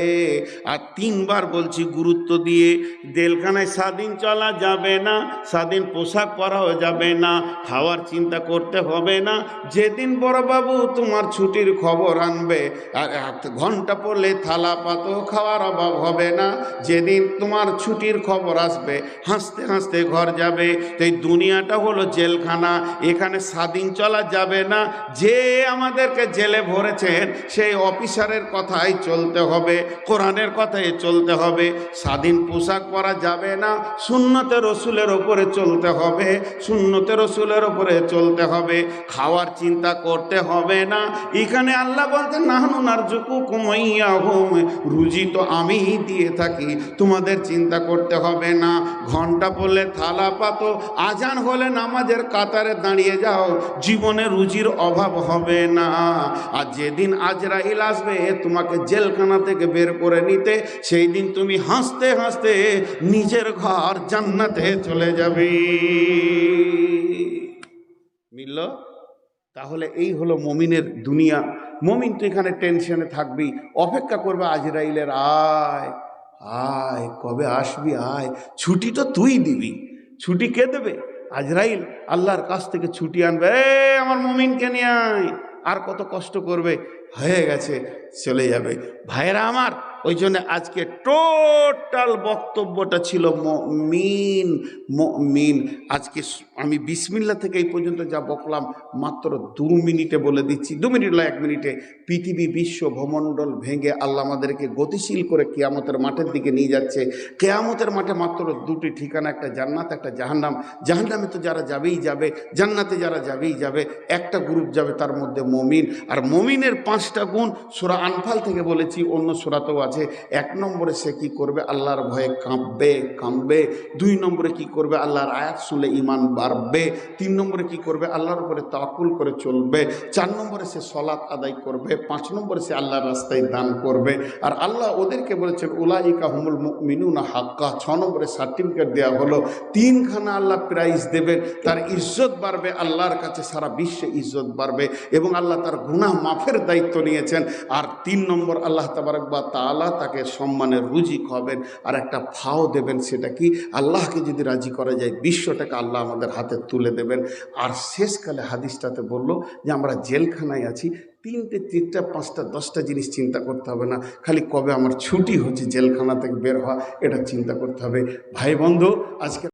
আর 3বার বলছি গুরুত্ব দিয়ে, জেলখানায় স্বাধীন চলা যাবে না, স্বাধীন পোশাক পরাও যাবে না, খাওয়ার চিন্তা করতে হবে না। যেদিন বড়বাবু তোমার ছুটির খবর আনবে। আর ঘন্টা পড়লে থালা পাতো খাওয়ার অভাব হবে না। যেদিন তোমার ছুটির খবর আসবে হাসতে হাসতে ঘর যাবে। তো এই দুনিয়াটা হলো জেলখানা, এখানে স্বাধীন চলা যাবে না। যে আমাদেরকে জেলে ভরেছেন সেই অফিসারের কথাই চলতে হবে, কোরআনের কথাই চলতে হবে। স্বাধীন পোশাক পরা যাবে না, সুন্নতে রসুলের ওপরে চলতে হবে, সুন্নতে রসুলের ওপরে চলতে হবে। খাওয়ার চিন্তা করতে হবে না। এখানে আল্লাহ বলতেন নাহনু নারযুকুকুম ওয়া ইয়াহুম, রুজি তো আমিই দিয়ে থাকি, তোমাদের চিন্তা করতে হবে না। ঘন্টা পড়লে থালা পাতো, আজান হলে নামাজের কাতারে দাঁড়িয়ে যাও, জীবনে রুজির অভাব হবে না। আর যেদিন আজরাইল আসবে তোমাকে জেলখানা থেকে বের করে নিতে, সেই দিন তুমি হাসতে হাসতে নিজের ঘর জান্নাতে চলে যাবে। মিলল? তাহলে এই হলো মমিনের দুনিয়া। মমিন তো এখানে টেনশনে থাকবি, অপেক্ষা করবে আজরাইলের, আয় আয় কবে আসবি আয়। ছুটি তো তুই দিবি, ছুটি কে দেবে? আজরাইল আল্লাহর কাছ থেকে ছুটি আনবে, আমার মমিনকে নিয়ে আয়। আর কত কষ্ট করবে, হয়ে গেছে চলে যাবে। ভাইরা আমার, ওই জন্য আজকে টোটাল বক্তব্যটা ছিল মুমিন মুমিন। আজকে আমি বিসমিল্লাহ থেকে এই পর্যন্ত যা বকলাম মাত্র 2 মিনিটে বলে দিচ্ছি, 2 মিনিট না 1 মিনিটে। পৃথিবী বিশ্ব ভূমণ্ডল ভেঙে আল্লাহ আমাদেরকে গতিশীল করে কিয়ামতের মাঠের দিকে নিয়ে যাচ্ছে। কিয়ামতের মাঠে মাত্র 2টি ঠিকানা, একটা জান্নাত, একটা জাহান্নাম। জাহান্নামে তো যারা যাবেই যাবে, জান্নাতে যারা যাবেই যাবে। একটা গ্রুপ যাবে, তার মধ্যে মুমিন। আর মুমিনের 5টা গুণ সূরা আনফাল থেকে বলেছি, অন্য সূরাতেও আছে। 1 নম্বরে সে কি করবে? আল্লাহর ভয়ে কাঁপবে। 2 নম্বরে কি করবে? আল্লাহর আয়াত শুনলে ঈমান বাড়বে। 3 নম্বরে কি করবে? আল্লাহর উপরে তাওয়াক্কুল করে চলবে। 4 নম্বরে সে সালাত আদায় করবে। 5 নম্বরে সে আল্লাহর রাস্তায় দান করবে। আর আল্লাহ ওদেরকে বলেছেন উলাইকা হুমুল মুমিনুনা হাক্কা। 6 নম্বরে সার্টিফিকেট দেওয়া হলো। 3খানা আল্লাহ প্রাইজ দেবেন, তার ইজ্জত বাড়বে, আল্লাহর কাছে সারা বিশ্বে ইজ্জত বাড়বে, এবং আল্লাহ তার গুনাহ মাফের দায়িত্ব নিয়েছেন। আর 3 নম্বর আল্লাহ তাবারক ওয়া তাআলা তাকে সম্মানের রুজিক হবেন, আর একটা ফাও দেবেন। সেটা কি? আল্লাহকে যদি রাজি করা যায় বিশ্বটাকে আল্লাহ আমাদের হাতে তুলে দেবেন। আর শেষকালে হাদিসটাতে বললো যে আমরা জেলখানায় আছি, 3টে 4টা 5টা 10টা জিনিস চিন্তা করতে হবে না, খালি কবে আমার ছুটি হচ্ছে জেলখানা থেকে বের হওয়া, এটা চিন্তা করতে হবে। ভাই বন্ধু, আজকে